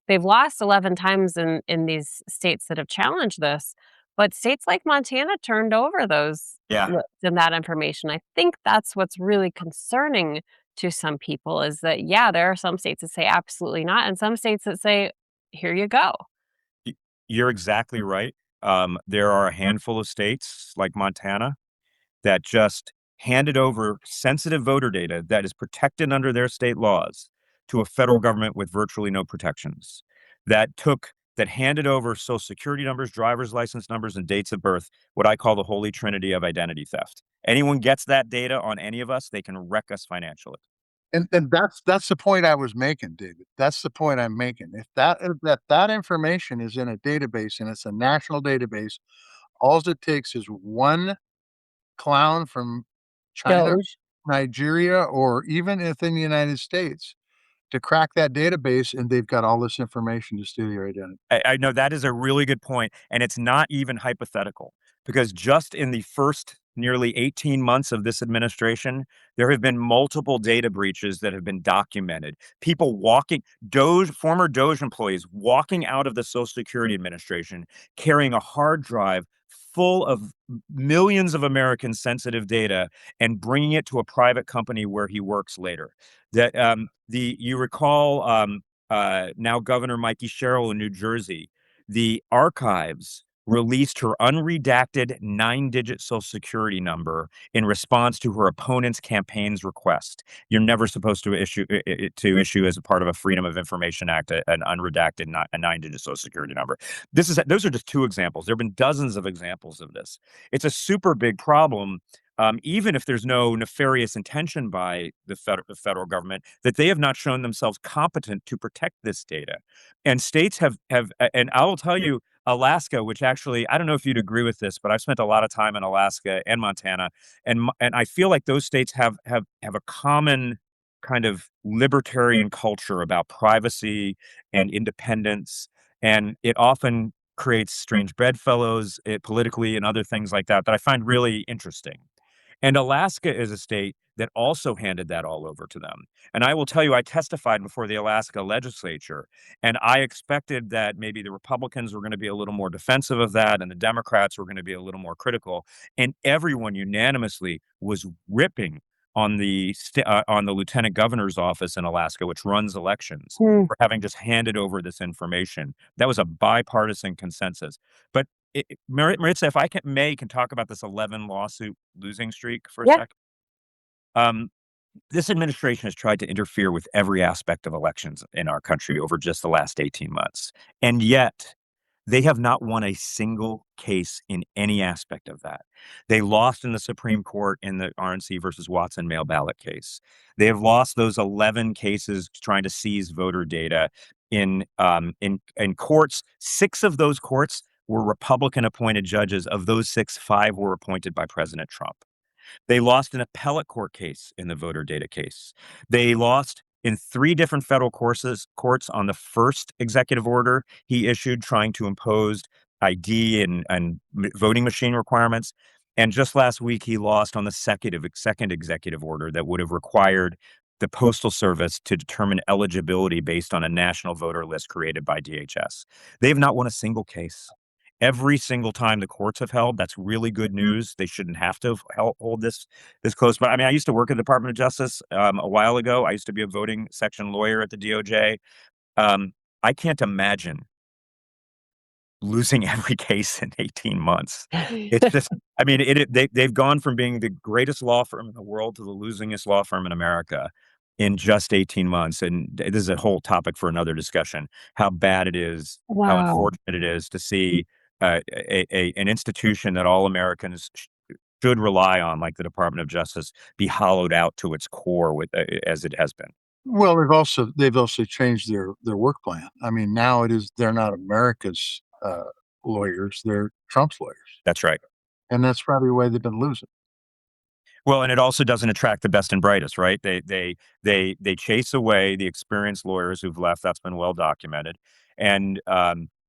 they've lost 11 times in these states that have challenged this, but states like Montana turned over those Yeah. lists and that information. I think that's what's really concerning to some people is that, yeah, there are some states that say absolutely not, and some states that say, here you go. You're exactly right. There are a handful of states like Montana that just handed over sensitive voter data that is protected under their state laws to a federal government with virtually no protections. That handed over social security numbers, driver's license numbers, and dates of birth, what I call the holy trinity of identity theft. Anyone gets that data on any of us, they can wreck us financially. And that's the point I was making, David. That's the point I'm making. If that information is in a database and it's a national database, all it takes is one clown from China, Doge. Nigeria, or even within the United States to crack that database, and they've got all this information to steal your identity. I know that is a really good point, and it's not even hypothetical because just in the first nearly 18 months of this administration, there have been multiple data breaches that have been documented. People former Doge employees walking out of the Social Security Administration carrying a hard drive full of millions of American sensitive data and bringing it to a private company where he works later. You recall now Governor Mikey Sherrill in New Jersey, the archives released her unredacted 9-digit Social Security number in response to her opponent's campaign's request. You're never supposed to issue as a part of a Freedom of Information Act an unredacted 9-digit Social Security number. Those are just two examples. There have been dozens of examples of this. It's a super big problem. Even if there's no nefarious intention by the federal government, that they have not shown themselves competent to protect this data. And states and I will tell you, Alaska, which actually, I don't know if you'd agree with this, but I've spent a lot of time in Alaska and Montana, and I feel like those states have a common kind of libertarian culture about privacy and independence, and it often creates strange bedfellows politically and other things like that I find really interesting. And Alaska is a state that also handed that all over to them. And I will tell you, I testified before the Alaska legislature, and I expected that maybe the Republicans were going to be a little more defensive of that, and the Democrats were going to be a little more critical. And everyone unanimously was ripping on the lieutenant governor's office in Alaska, which runs elections, Hmm. for having just handed over this information. That was a bipartisan consensus. But Maritza, if I can talk about this 11 lawsuit losing streak for a Yeah. second. This administration has tried to interfere with every aspect of elections in our country over just the last 18 months. And yet, they have not won a single case in any aspect of that. They lost in the Supreme Court in the RNC versus Watson mail ballot case. They have lost those 11 cases trying to seize voter data in courts. 6 of those courts were Republican appointed judges. Of those 6, 5 were appointed by President Trump. They lost an appellate court case in the voter data case. They lost in 3 different federal courts on the first executive order he issued trying to impose ID and voting machine requirements. And just last week, he lost on the second executive order that would have required the Postal Service to determine eligibility based on a national voter list created by DHS. They have not won a single case. Every single time the courts have held, that's really good news. They shouldn't have to hold this close. But I mean, I used to work at the Department of Justice a while ago. I used to be a voting section lawyer at the DOJ. I can't imagine losing every case in 18 months. It's just, I mean, they've gone from being the greatest law firm in the world to the losingest law firm in America in just 18 months. And this is a whole topic for another discussion, how bad it is, how Wow. unfortunate it is to see an institution that all Americans should rely on, like the Department of Justice, be hollowed out to its core as it has been. Well, they've also changed their work plan. I mean, now they're not America's lawyers; they're Trump's lawyers, That's right. and that's probably why they've been losing. Well, and it also doesn't attract the best and brightest, right? They chase away the experienced lawyers who've left. That's been well documented, and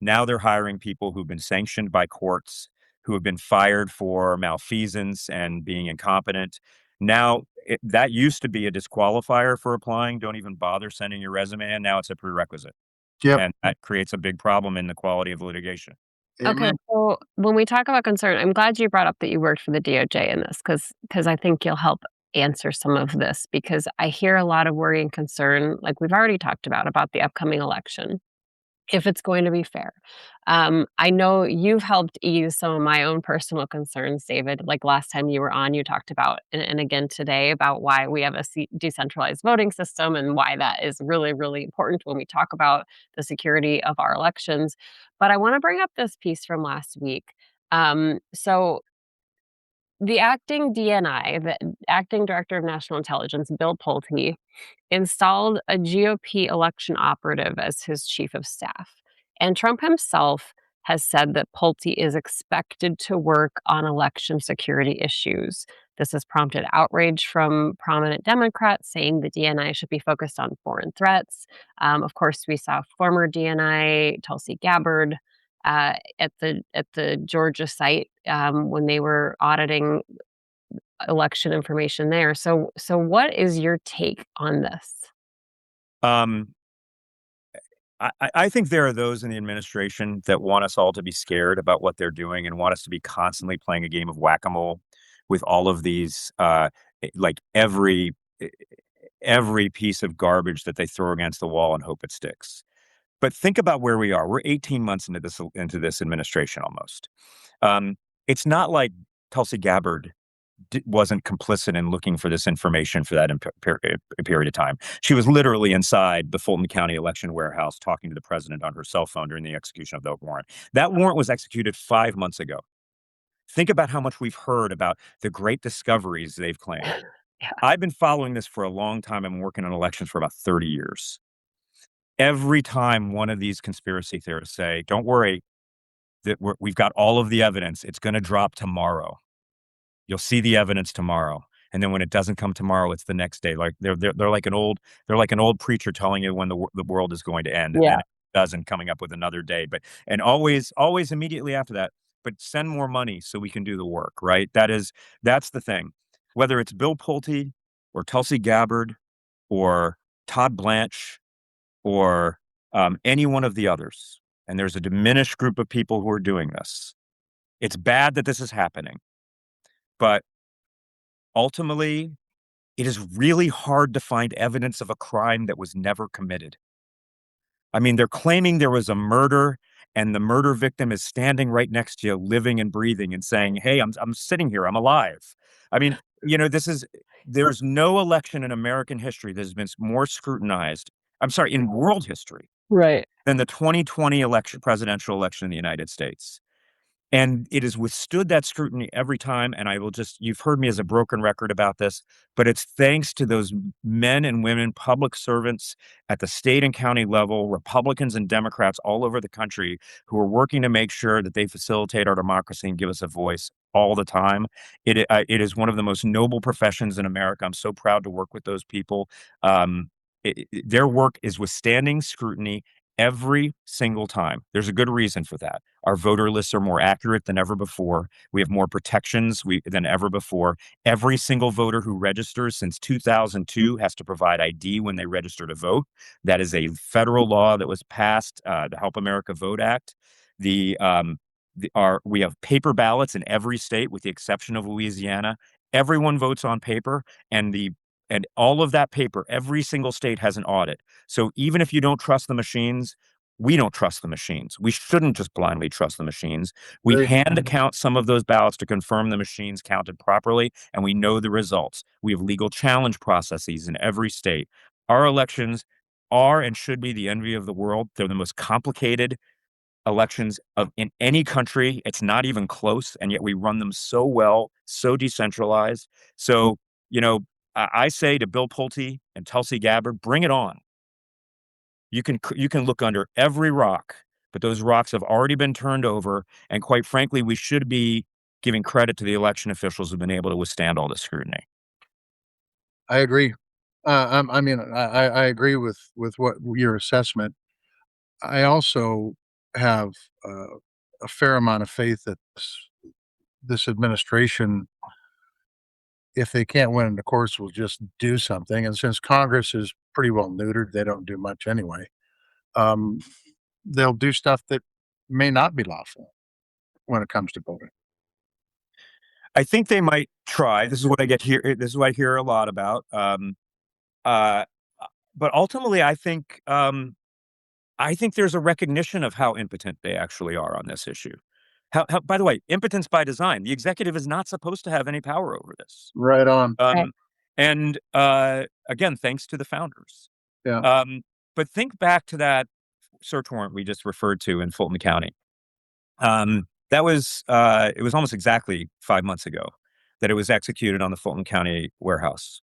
now they're hiring people who've been sanctioned by courts, who have been fired for malfeasance and being incompetent. Now, that used to be a disqualifier for applying. Don't even bother sending your resume in. Now it's a prerequisite, Yep. and that creates a big problem in the quality of litigation. Okay, Amen. so when we talk about concern, I'm glad you brought up that you worked for the DOJ in this, because I think you'll help answer some of this, because I hear a lot of worry and concern, like we've already talked about the upcoming election, if it's going to be fair. I know you've helped ease some of my own personal concerns, David. Like last time you were on, you talked about, and again today, about why we have a decentralized voting system and why that is really, really important when we talk about the security of our elections. But I want to bring up this piece from last week. So the acting DNI, the acting director of national intelligence, Bill Pulte, installed a GOP election operative as his chief of staff. And Trump himself has said that Pulte is expected to work on election security issues. This has prompted outrage from prominent Democrats saying the DNI should be focused on foreign threats. Of course, we saw former DNI Tulsi Gabbard at the Georgia site when they were auditing election information there. So what is your take on this? Um, I think there are those in the administration that want us all to be scared about what they're doing and want us to be constantly playing a game of whack-a-mole with all of these, like every piece of garbage that they throw against the wall and hope it sticks. But think about where we are. We're 18 months into this administration almost. It's not like Tulsi Gabbard wasn't complicit in looking for this information for that period of time. She was literally inside the Fulton County election warehouse talking to the president on her cell phone during the execution of the warrant. That warrant was executed 5 months ago. Think about how much we've heard about the great discoveries they've claimed. Yeah. I've been following this for a long time. I've been working on elections for about 30 years. Every time one of these conspiracy theorists say, "Don't worry, that we've got all of the evidence. It's going to drop tomorrow. You'll see the evidence tomorrow." And then when it doesn't come tomorrow, it's the next day. Like they're like an old preacher telling you when the world is going to end, and then Yeah. it doesn't, coming up with another day. And always immediately after that. But send more money so we can do the work. Right? That's the thing. Whether it's Bill Pulte or Tulsi Gabbard or Todd Blanche or any one of the others, and there's a diminished group of people who are doing this. It's bad that this is happening, but ultimately, it is really hard to find evidence of a crime that was never committed. I mean, they're claiming there was a murder and the murder victim is standing right next to you, living and breathing and saying, "Hey, I'm sitting here. I'm alive." I mean, there's no election in American history that has been more scrutinized. I'm sorry, in world history, Right. than the 2020 presidential election in the United States. And it has withstood that scrutiny every time. And you've heard me as a broken record about this, but it's thanks to those men and women, public servants at the state and county level, Republicans and Democrats all over the country, who are working to make sure that they facilitate our democracy and give us a voice all the time. It is one of the most noble professions in America. I'm so proud to work with those people. Their work is withstanding scrutiny every single time. There's a good reason for that. Our voter lists are more accurate than ever before. We have more protections than ever before. Every single voter who registers since 2002 has to provide ID when they register to vote. That is a federal law that was passed, the Help America Vote Act. We have paper ballots in every state with the exception of Louisiana. Everyone votes on paper, and all of that paper, every single state has an audit. So even if you don't trust the machines, we don't trust the machines. We shouldn't just blindly trust the machines. We Right. hand count some of those ballots to confirm the machines counted properly, and we know the results. We have legal challenge processes in every state. Our elections are and should be the envy of the world. They're the most complicated elections in any country. It's not even close, and yet we run them so well, so decentralized. So, I say to Bill Pulte and Tulsi Gabbard, bring it on. You can look under every rock, but those rocks have already been turned over. And quite frankly, we should be giving credit to the election officials who've been able to withstand all this scrutiny. I agree. I mean, I agree with what your assessment. I also have a fair amount of faith that this administration, if they can't win in the courts, will just do something. And since Congress is pretty well neutered, they don't do much anyway. Um, they'll do stuff that may not be lawful when it comes to voting. I think they might try. This is what I get here. This is what I hear a lot about. Uh, but ultimately, I think there's a recognition of how impotent they actually are on this issue. By the way, impotence by design. The executive is not supposed to have any power over this. Right on. Right. And again, thanks to the founders. Yeah. But think back to that search warrant we just referred to in Fulton County. That was it was almost exactly 5 months ago that it was executed on the Fulton County warehouse.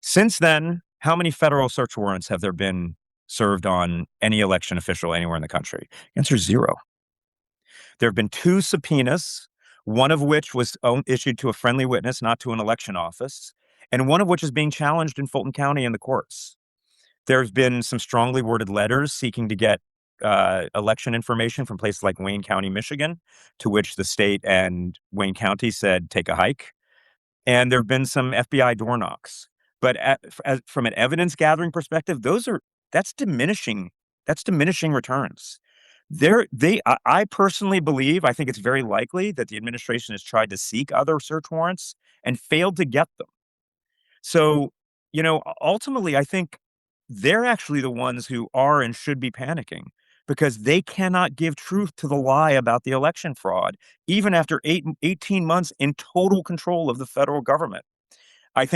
Since then, how many federal search warrants have there been served on any election official anywhere in the country? Answer is 0. There have been 2 subpoenas, one of which was issued to a friendly witness, not to an election office, and one of which is being challenged in Fulton County in the courts. There's been some strongly worded letters seeking to get election information from places like Wayne County, Michigan, to which the state and Wayne County said, take a hike. And there have been some FBI door knocks. But from an evidence gathering perspective, that's diminishing returns. I personally believe, I think it's very likely that the administration has tried to seek other search warrants and failed to get them. So, ultimately, I think they're actually the ones who are and should be panicking because they cannot give truth to the lie about the election fraud, even after 18 months in total control of the federal government. I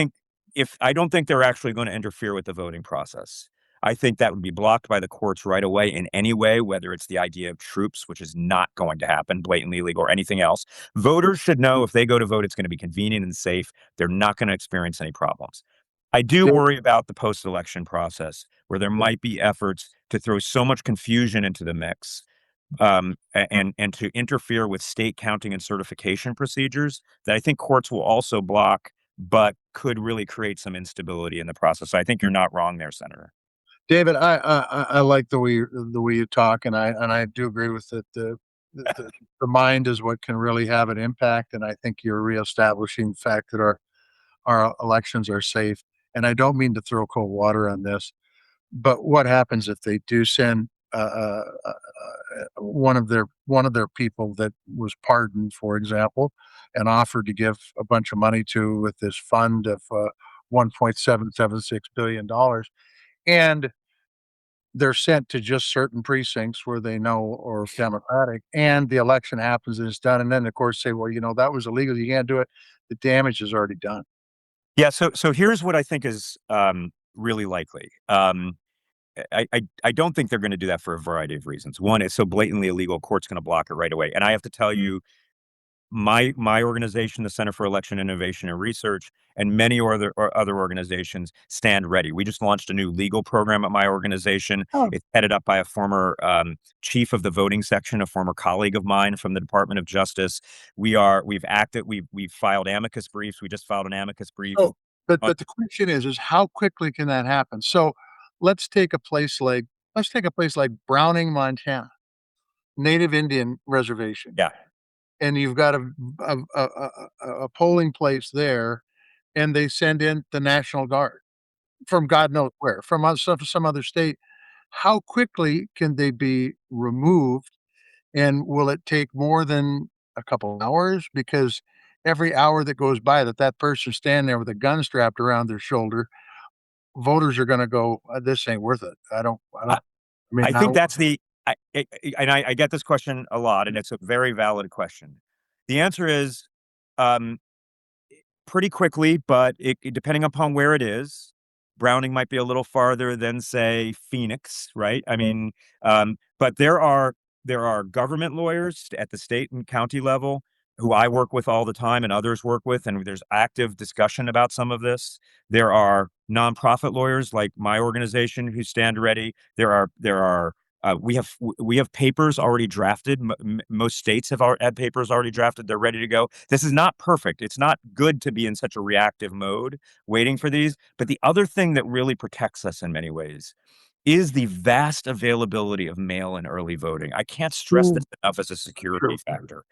don't think they're actually going to interfere with the voting process. I think that would be blocked by the courts right away in any way, whether it's the idea of troops, which is not going to happen, blatantly illegal, or anything else. Voters should know if they go to vote, it's going to be convenient and safe. They're not going to experience any problems. I do worry about the post-election process, where there might be efforts to throw so much confusion into the mix, and to interfere with state counting and certification procedures that I think courts will also block, but could really create some instability in the process. So I think you're not wrong there, Senator. David, I like the way you talk, and I do agree with it. The mind is what can really have an impact, and I think you're reestablishing the fact that our elections are safe. And I don't mean to throw cold water on this, but what happens if they do send one of their people that was pardoned, for example, and offered to give a bunch of money to with this fund of $1.776 billion, and they're sent to just certain precincts where they know are Democratic, and the election happens and it's done, and then the courts say, well, that was illegal, you can't do it. The damage is already done. Yeah. So here's what I think is really likely. I don't think they're going to do that for a variety of reasons. One, it's so blatantly illegal, court's going to block it right away. And I have to tell you, my organization, the Center for Election Innovation and Research, and many other organizations stand ready. We just launched a new legal program at my organization. Oh. It's headed up by a former chief of the voting section, a former colleague of mine from the Department of Justice. We've filed amicus briefs. We just filed an amicus brief. Oh, but the question is how quickly can that happen? So let's take a place like Browning, Montana, Native Indian reservation. Yeah. And you've got a polling place there, and they send in the National Guard from God knows where, from some other state. How quickly can they be removed, and will it take more than a couple of hours? Because every hour that goes by that person's standing there with a gun strapped around their shoulder, voters are gonna go, "This ain't worth it." I mean, I think that's I get this question a lot, and it's a very valid question. The answer is pretty quickly, but depending upon where it is, Browning might be a little farther than, say, Phoenix, right? I mean, but there are government lawyers at the state and county level who I work with all the time and others work with, and there's active discussion about some of this. There are nonprofit lawyers like my organization who stand ready. We have papers already drafted. Most states have had papers already drafted. They're ready to go. This is not perfect. It's not good to be in such a reactive mode waiting for these. But the other thing that really protects us in many ways is the vast availability of mail and early voting. I can't stress this enough as a security factor.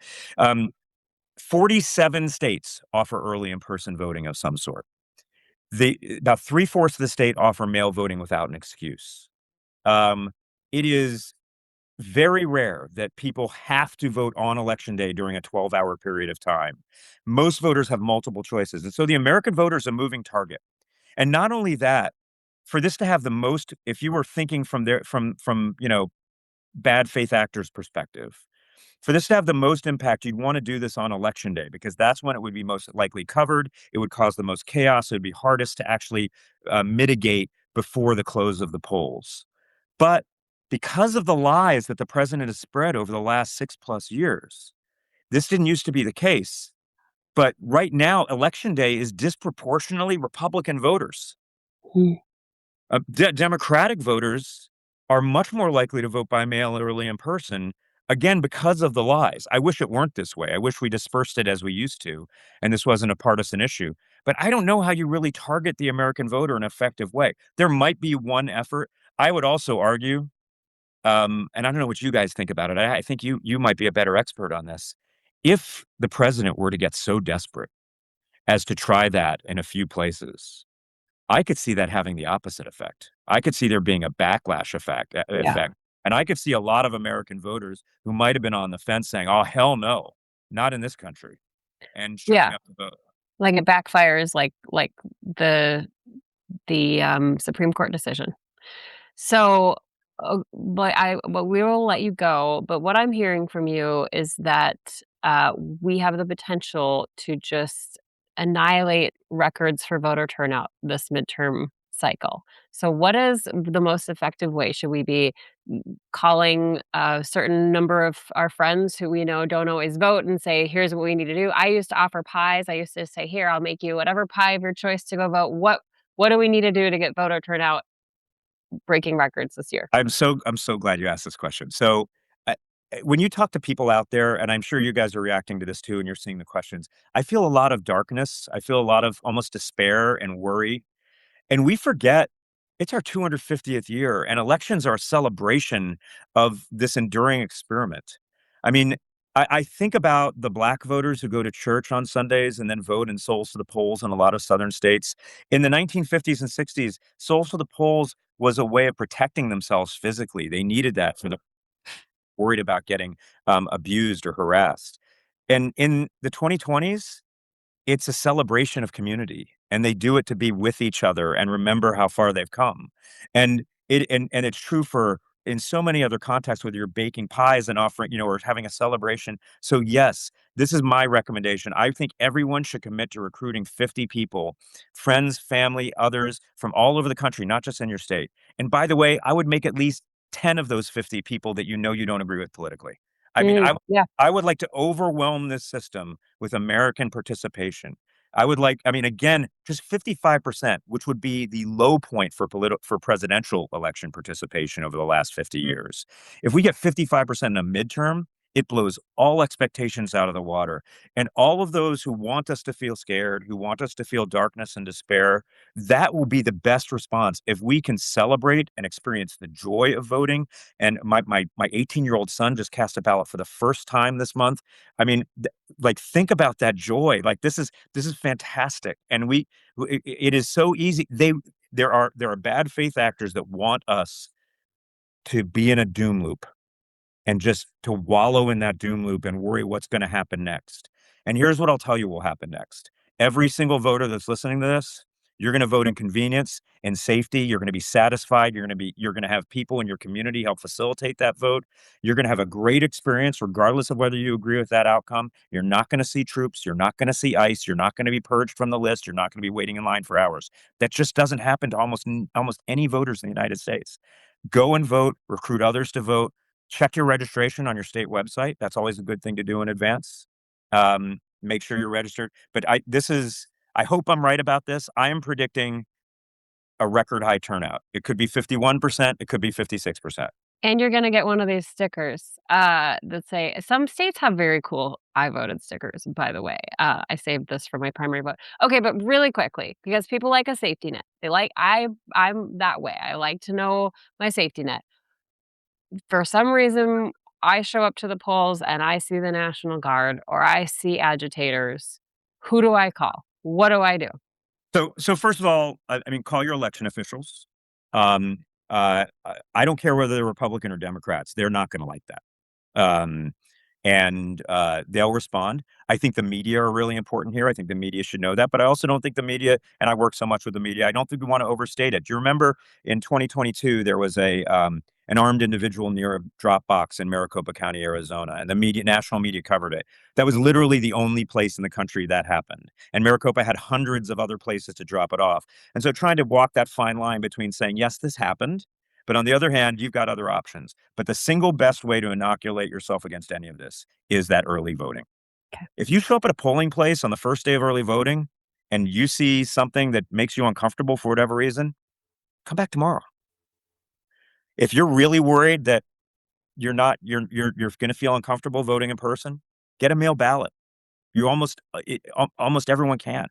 47 states offer early in-person voting of some sort. About 3/4 of the state offer mail voting without an excuse. It is very rare that people have to vote on election day during a 12-hour period of time. Most voters have multiple choices. And so the American voter is a moving target. And not only that, for this to have the most, if you were thinking from bad faith actors' perspective, for this to have the most impact, you'd want to do this on election day because that's when it would be most likely covered. It would cause the most chaos. It would be hardest to actually mitigate before the close of the polls. But because of the lies that the president has spread over the last 6+ years, this didn't used to be the case. But right now, election day is disproportionately Republican voters. Democratic voters are much more likely to vote by mail early in person, again, because of the lies. I wish it weren't this way. I wish we dispersed it as we used to, and this wasn't a partisan issue. But I don't know how you really target the American voter in an effective way. There might be one effort. I would also argue, and I don't know what you guys think about it. I think you might be a better expert on this. If the president were to get so desperate as to try that in a few places, I could see that having the opposite effect. I could see there being a backlash effect. And I could see a lot of American voters who might have been on the fence saying, "Oh, hell no, not in this country," and showing Yeah. up to vote. Like it backfires like the Supreme Court decision. So, but we will let you go. But what I'm hearing from you is that we have the potential to just annihilate records for voter turnout this midterm cycle. So, what is the most effective way? Should we be calling a certain number of our friends who we know don't always vote and say, "Here's what we need to do"? I used to offer pies. I used to say, "Here, I'll make you whatever pie of your choice to go vote." What do we need to do to get voter turnout breaking records this year? I'm so glad you asked this question. So, when you talk to people out there, and I'm sure you guys are reacting to this too, and you're seeing the questions, I feel a lot of darkness. I feel a lot of almost despair and worry. And we forget it's our 250th year, and elections are a celebration of this enduring experiment. I mean, I think about the Black voters who go to church on Sundays and then vote in Souls to the Polls in a lot of southern states. In the 1950s and 60s, Souls to the Polls was a way of protecting themselves physically. They needed that for the worried about getting abused or harassed. And in the 2020s, it's a celebration of community, and they do it to be with each other and remember how far they've come. And it's true for in so many other contexts, whether you're baking pies and offering, or having a celebration. So yes, this is my recommendation. I think everyone should commit to recruiting 50 people, friends, family, others from all over the country, not just in your state. And by the way, I would make at least 10 of those 50 people that you don't agree with politically. I mean, Yeah. I would like to overwhelm this system with American participation. Again, just 55%, which would be the low point for presidential election participation over the last 50 years. If we get 55% in a midterm, it blows all expectations out of the water. And all of those who want us to feel scared, who want us to feel darkness and despair, that will be the best response. If we can celebrate and experience the joy of voting, and my 18-year-old son just cast a ballot for the first time this month. I mean, think about that joy. Like this is fantastic. And it is so easy. There are bad faith actors that want us to be in a doom loop and just to wallow in that doom loop and worry what's going to happen next. And here's what I'll tell you will happen next. Every single voter that's listening to this, you're going to vote in convenience and safety. You're going to be satisfied. You're going to have people in your community help facilitate that vote. You're going to have a great experience, regardless of whether you agree with that outcome. You're not going to see troops. You're not going to see ICE. You're not going to be purged from the list. You're not going to be waiting in line for hours. That just doesn't happen to almost any voters in the United States. Go and vote, recruit others to vote. Check your registration on your state website. That's always a good thing to do in advance. Make sure you're registered. But I hope I'm right about this. I am predicting a record high turnout. It could be 51%. It could be 56%. And you're gonna get one of these stickers, that say some states have very cool "I voted" stickers, by the way. I saved this for my primary vote. Okay, but really quickly, because people like a safety net. They like I'm that way. I like to know my safety net. For some reason, I show up to the polls and I see the National Guard or I see agitators. Who do I call? What do I do? So first of all, I mean, call your election officials. Um, I don't care whether they're Republican or Democrats. They're not going to like that. Um, they'll respond. I think the media are really important here. I think the media should know that, but I also don't think the media, and I work so much with the media, I don't think we want to overstate it. Do you remember in 2022 there was an armed individual near a drop box in Maricopa County, Arizona, and the national media covered it. That was literally the only place in the country that happened, and Maricopa had hundreds of other places to drop it off. And so, trying to walk that fine line between saying yes, this happened, but on the other hand, you've got other options. But the single best way to inoculate yourself against any of this is that early voting. Okay. If you show up at a polling place on the first day of early voting and you see something that makes you uncomfortable for whatever reason, come back tomorrow. If you're really worried that you're going to feel uncomfortable voting in person, get a mail ballot. You almost everyone can,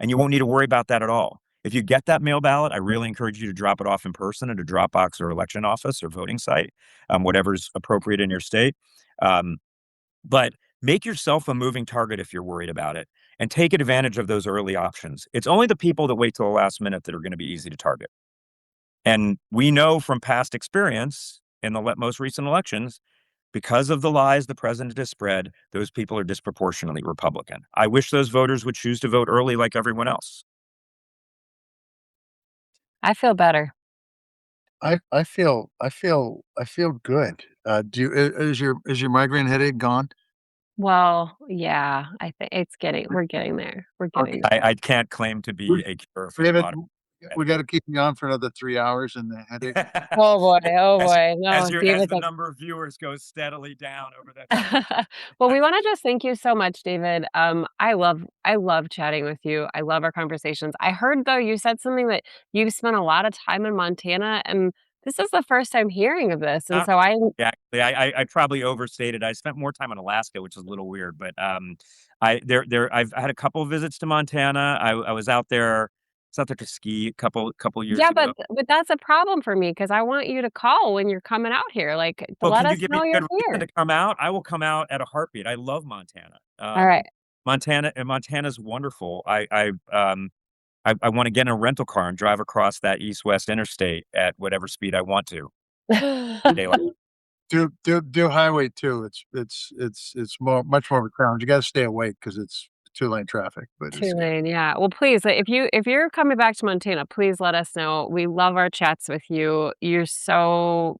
and you won't need to worry about that at all. If you get that mail ballot, I really encourage you to drop it off in person at a drop box or election office or voting site, whatever's appropriate in your state. But make yourself a moving target if you're worried about it, and take advantage of those early options. It's only the people that wait till the last minute that are going to be easy to target. And we know from past experience in the most recent elections, because of the lies the president has spread, those people are disproportionately Republican. I wish those voters would choose to vote early like everyone else. I feel better. I feel good. Is your migraine headache gone? Well, yeah, I think we're getting there. We're getting Okay. there. I can't claim to be a cure for David, moderate we got to keep you on for another 3 hours and the headache. Oh boy, oh as, boy. No, as David's the like number of viewers goes steadily down over that time. Well, we wanna just thank you so much, David. I love chatting with you. I love our conversations. I heard, though, you said something that you've spent a lot of time in Montana, and this is the first time hearing of this, and so Yeah, I probably overstated. I spent more time in Alaska, which is a little weird, but I've had a couple of visits to Montana. I was out there. It's out there to ski a couple years Yeah, ago. but that's a problem for me because I want you to call when you're coming out here, like, to Well, let can you us give me know a you're good reason here. to come out? I will come out at a heartbeat. I love Montana. Alright. Montana's wonderful. I want to get in a rental car and drive across that east-west interstate at whatever speed I want to. Daylight. Do Highway 2. It's much more of a challenge. You got to stay awake because it's 2-lane traffic. But 2 lane, yeah. Well, please, if you're coming back to Montana, please let us know. We love our chats with you. You're so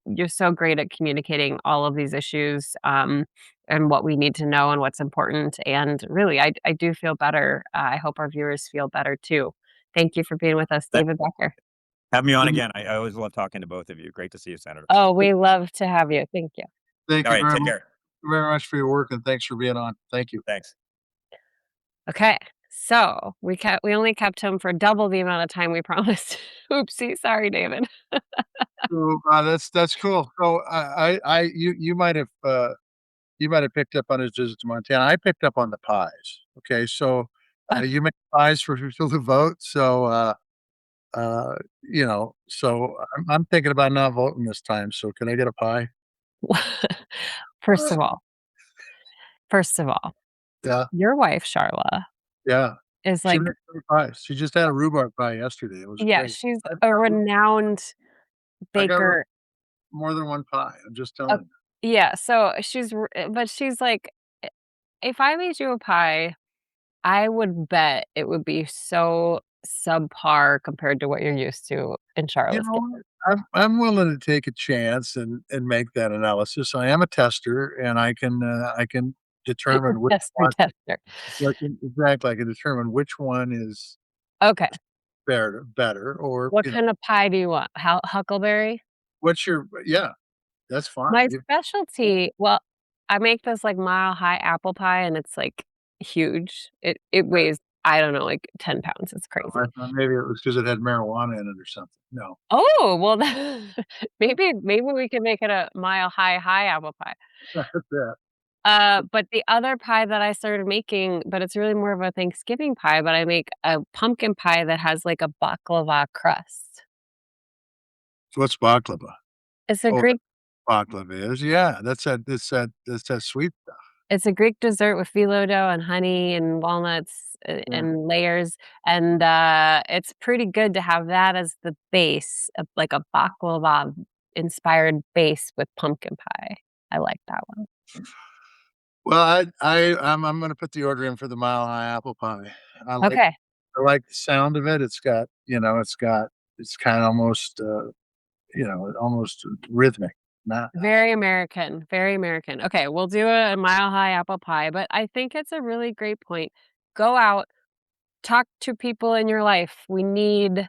great at communicating all of these issues, and what we need to know and what's important, and really, I do feel better. I hope our viewers feel better too. Thank you for being with us, David Becker. Have me on again. I always love talking to both of you. Great to see you, Senator. Oh, we love to have you. Thank you. thank All you right, take care. very much for your work and thanks for being on. Thank you. Thanks. Okay, so we only kept him for double the amount of time we promised. Oopsie, sorry, David. So, that's cool. So you might have picked up on his visit to Montana. I picked up on the pies. Okay, so you make pies for people to vote. So so I'm thinking about not voting this time. So can I get a pie? First of all first of all, Yeah, your wife, Charla, yeah. is She like makes great pies. She just had a rhubarb pie yesterday. It was yeah, great. she's I a renowned I got baker. more than one pie. I'm just Uh, telling you. yeah, so but she's like, If I made you a pie, I would bet it would be so subpar compared to what you're used to in You Charlotte's know, kitchen." I'm willing to take a chance and make that analysis. I am a tester, and I can determine which Tester, one. tester. Exactly. I can determine which one is Okay, better, or what kind of pie do you want? Huckleberry? what's your yeah. That's fine. My specialty well, I make this, like, mile high apple pie, and it's, like, huge. It weighs, I don't know, like 10 pounds. It's crazy. I thought maybe it was because it had marijuana in it or something. No. Oh, well, maybe we can make it a mile high apple pie. That's it. But the other pie that I started making, but it's really more of a Thanksgiving pie, but I make a pumpkin pie that has like a baklava crust. So what's baklava? It's a Oh, Greek baklava is, yeah, that's that sweet stuff. It's a Greek dessert with phyllo dough and honey and walnuts Yeah. and layers, and, it's pretty good to have that as the base, of like a baklava-inspired base with pumpkin pie. I like that one. Well, I'm gonna put the order in for the Mile High Apple Pie. I like Okay. I like the sound of it. It's got, it's kinda almost, almost rhythmic. Not Very American, very American. Okay, we'll do a Mile High apple pie, but I think it's a really great point. Go out, talk to people in your life. We need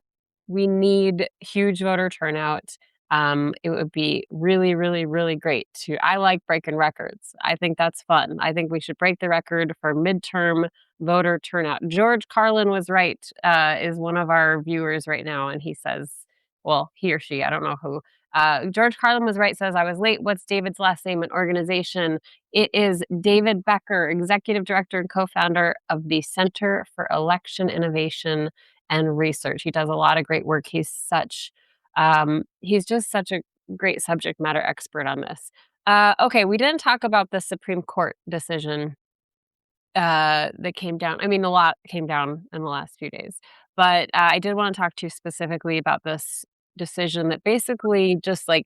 huge voter turnout. It would be really, really, really great to I like breaking records. I think that's fun. I think we should break the record for midterm voter turnout. George Carlin was right, is one of our viewers right now, and he says, well, he or she, I don't know who. George Carlin was right, says, I was late. What's David's last name and organization? It is David Becker, Executive Director and co-founder of the Center for Election Innovation and Research. He does a lot of great work. He's just such a great subject matter expert on this. Okay, we didn't talk about the Supreme Court decision that came down. I mean, a lot came down in the last few days, but I did want to talk to you specifically about this decision that basically just like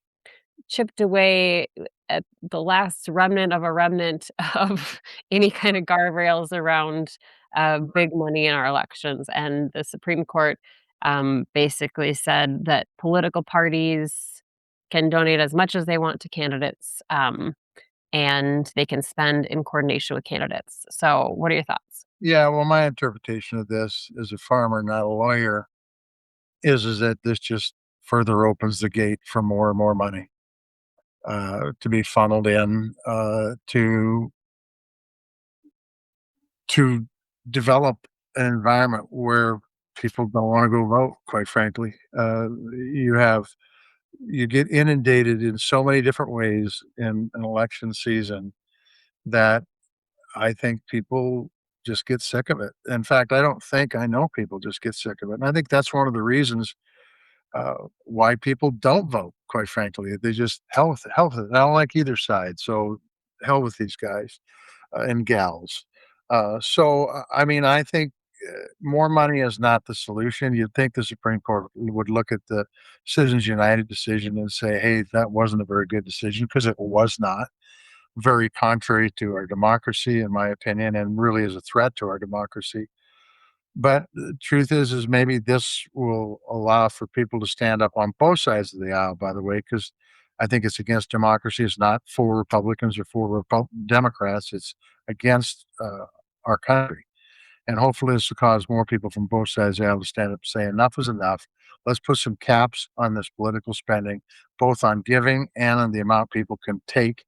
chipped away at the last remnant of a remnant of any kind of guardrails around big money in our elections. And the Supreme Court basically said that political parties can donate as much as they want to candidates, and they can spend in coordination with candidates. So, what are your thoughts? Yeah, well, my interpretation of this as a farmer, not a lawyer, is that this just further opens the gate for more and more money, to be funneled in, to develop an environment where people don't wanna go vote, quite frankly. You get inundated in so many different ways in an election season that I think people just get sick of it. In fact, I know people just get sick of it, and I think that's one of the reasons, why people don't vote, quite frankly. They just hell with it. I don't like either side, so hell with these guys, and gals. I mean, I think, more money is not the solution. You'd think the Supreme Court would look at the Citizens United decision and say, "Hey, that wasn't a very good decision," because it was not. Very contrary to our democracy, in my opinion, and really is a threat to our democracy. But the truth is maybe this will allow for people to stand up on both sides of the aisle, by the way, because I think it's against democracy. It's not for Republicans or for Democrats. It's against our country. And hopefully this will cause more people from both sides of the aisle to stand up and say enough is enough. Let's put some caps on this political spending, both on giving and on the amount people can take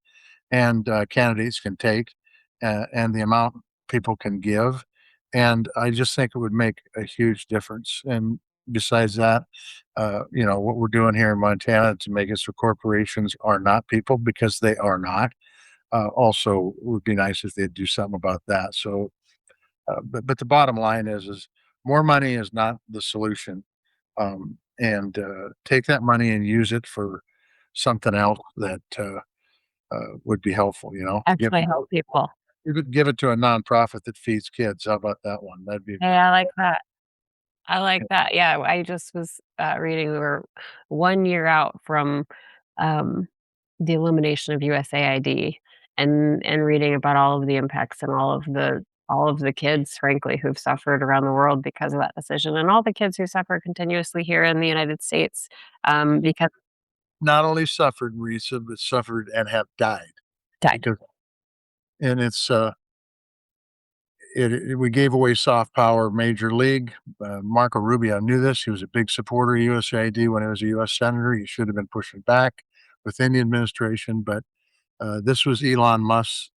and candidates can take, and the amount people can give. And I just think it would make a huge difference. And besides that, what we're doing here in Montana to make it so corporations are not people, because they are not. Also, would be nice if they'd do something about that. So, but the bottom line is more money is not the solution. And take that money and use it for something else that would be helpful. Actually help people. Give it to a nonprofit that feeds kids. How about that one? That'd be Hey, I like that. I like that. Yeah, I just was reading we were 1 year out from um, the elimination of USAID, and reading about all of the impacts and all of the kids, frankly, who've suffered around the world because of that decision, and all the kids who suffer continuously here in the United States because not only suffered, Marisa, but suffered and have died. died. Because, and we gave away soft power major league. Marco Rubio knew this. He was a big supporter of USAID when he was a U.S. senator. He should have been pushing back within the administration, but this was Elon Musk's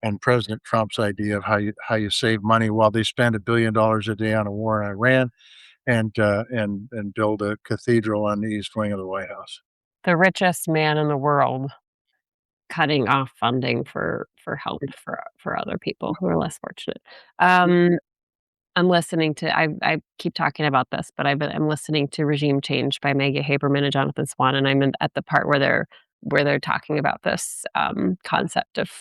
and President Trump's idea of how you save money while they spend $1 billion a day on a war in Iran and build a cathedral on the east wing of the White House. The richest man in the world cutting off funding for help for other people who are less fortunate. I'm listening to I keep talking about this, but I'm listening to Regime Change by Maggie Haberman and Jonathan Swan, and I'm at the part where they're talking about this concept of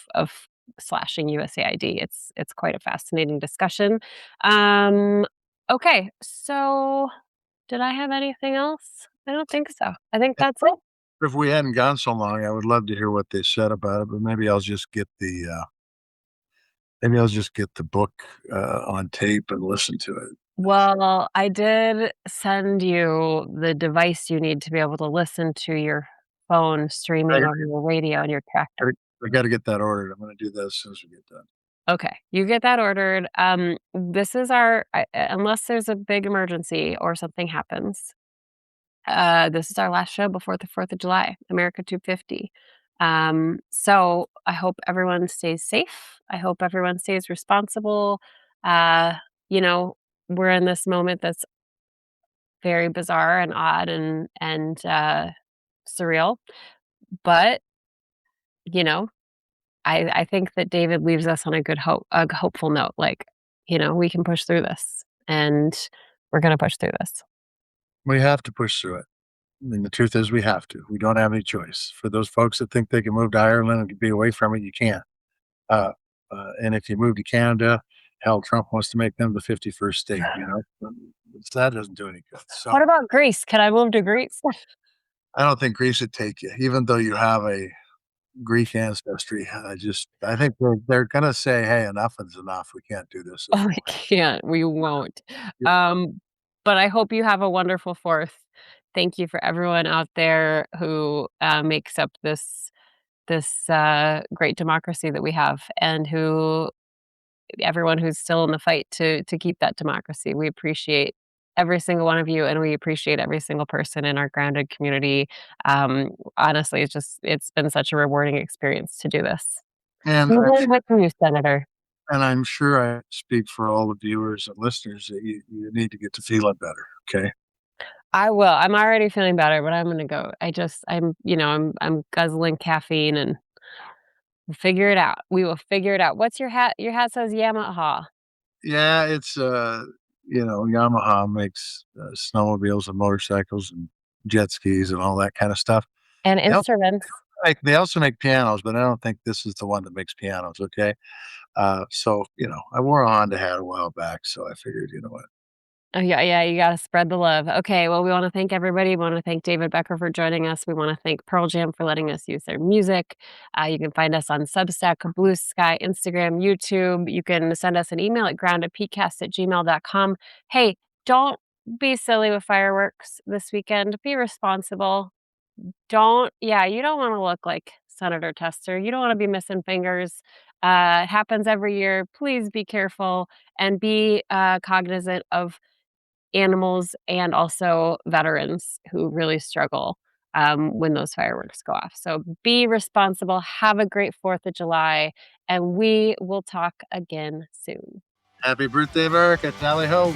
slashing USAID. It's quite a fascinating discussion. Okay, so did I have anything else? I don't think so. I think that's it. If we hadn't gone so long, I would love to hear what they said about it, but maybe I'll just get the book on tape and listen to it. Well, I did send you the device you need to be able to listen to your phone streaming over your radio and your tractor. I got to get that ordered. I'm going to do that as soon as we get done. Okay, you get that ordered. This is unless there's a big emergency or something happens, this is our last show before the 4th of July, America 250. So I hope everyone stays safe. I hope everyone stays responsible. You know, we're in this moment that's very bizarre and odd and surreal. But, you know, I think that David leaves us on a hopeful note. Like, we can push through this, and we're going to push through this. We have to push through it. I mean, the truth is we have to. We don't have any choice. For those folks that think they can move to Ireland and be away from it, you can't. And if you move to Canada, hell, Trump wants to make them the 51st state, that doesn't do any good. So What about Greece? Can I move to Greece? I don't think Greece would take you, even though you have a Greek ancestry. I think they're going to say, hey, enough is enough. We can't do this. Oh, we can't. We won't. But I hope you have a wonderful 4th. Thank you for everyone out there who makes up this great democracy that we have, and everyone who's still in the fight to keep that democracy. We appreciate every single one of you, and we appreciate every single person in our grounded community. Honestly, it's been such a rewarding experience to do this. And With you, Senator. And I'm sure I speak for all the viewers and listeners that you need to get to feeling better. Okay. I will. I'm already feeling better, but I'm gonna go. I'm guzzling caffeine, and we'll figure it out. We will figure it out. What's your hat? Your hat says Yamaha. Yeah, it's Yamaha makes snowmobiles and motorcycles and jet skis and all that kind of stuff. And instruments. They also make pianos, but I don't think this is the one that makes pianos. Okay. So I wore a Honda hat a while back, so I figured, what. Oh, yeah, you gotta spread the love. Okay, well, we wanna thank everybody. We wanna thank David Becker for joining us. We wanna thank Pearl Jam for letting us use their music. You can find us on Substack, Blue Sky, Instagram, YouTube. You can send us an email at groundedpcast@gmail.com. Hey, don't be silly with fireworks this weekend. Be responsible. You don't wanna look like Senator Tester. You don't wanna be missing fingers. It happens every year. Please be careful and be cognizant of animals and also veterans who really struggle when those fireworks go off. So be responsible. Have a great 4th of July, and we will talk again soon. Happy birthday, America. Tally ho.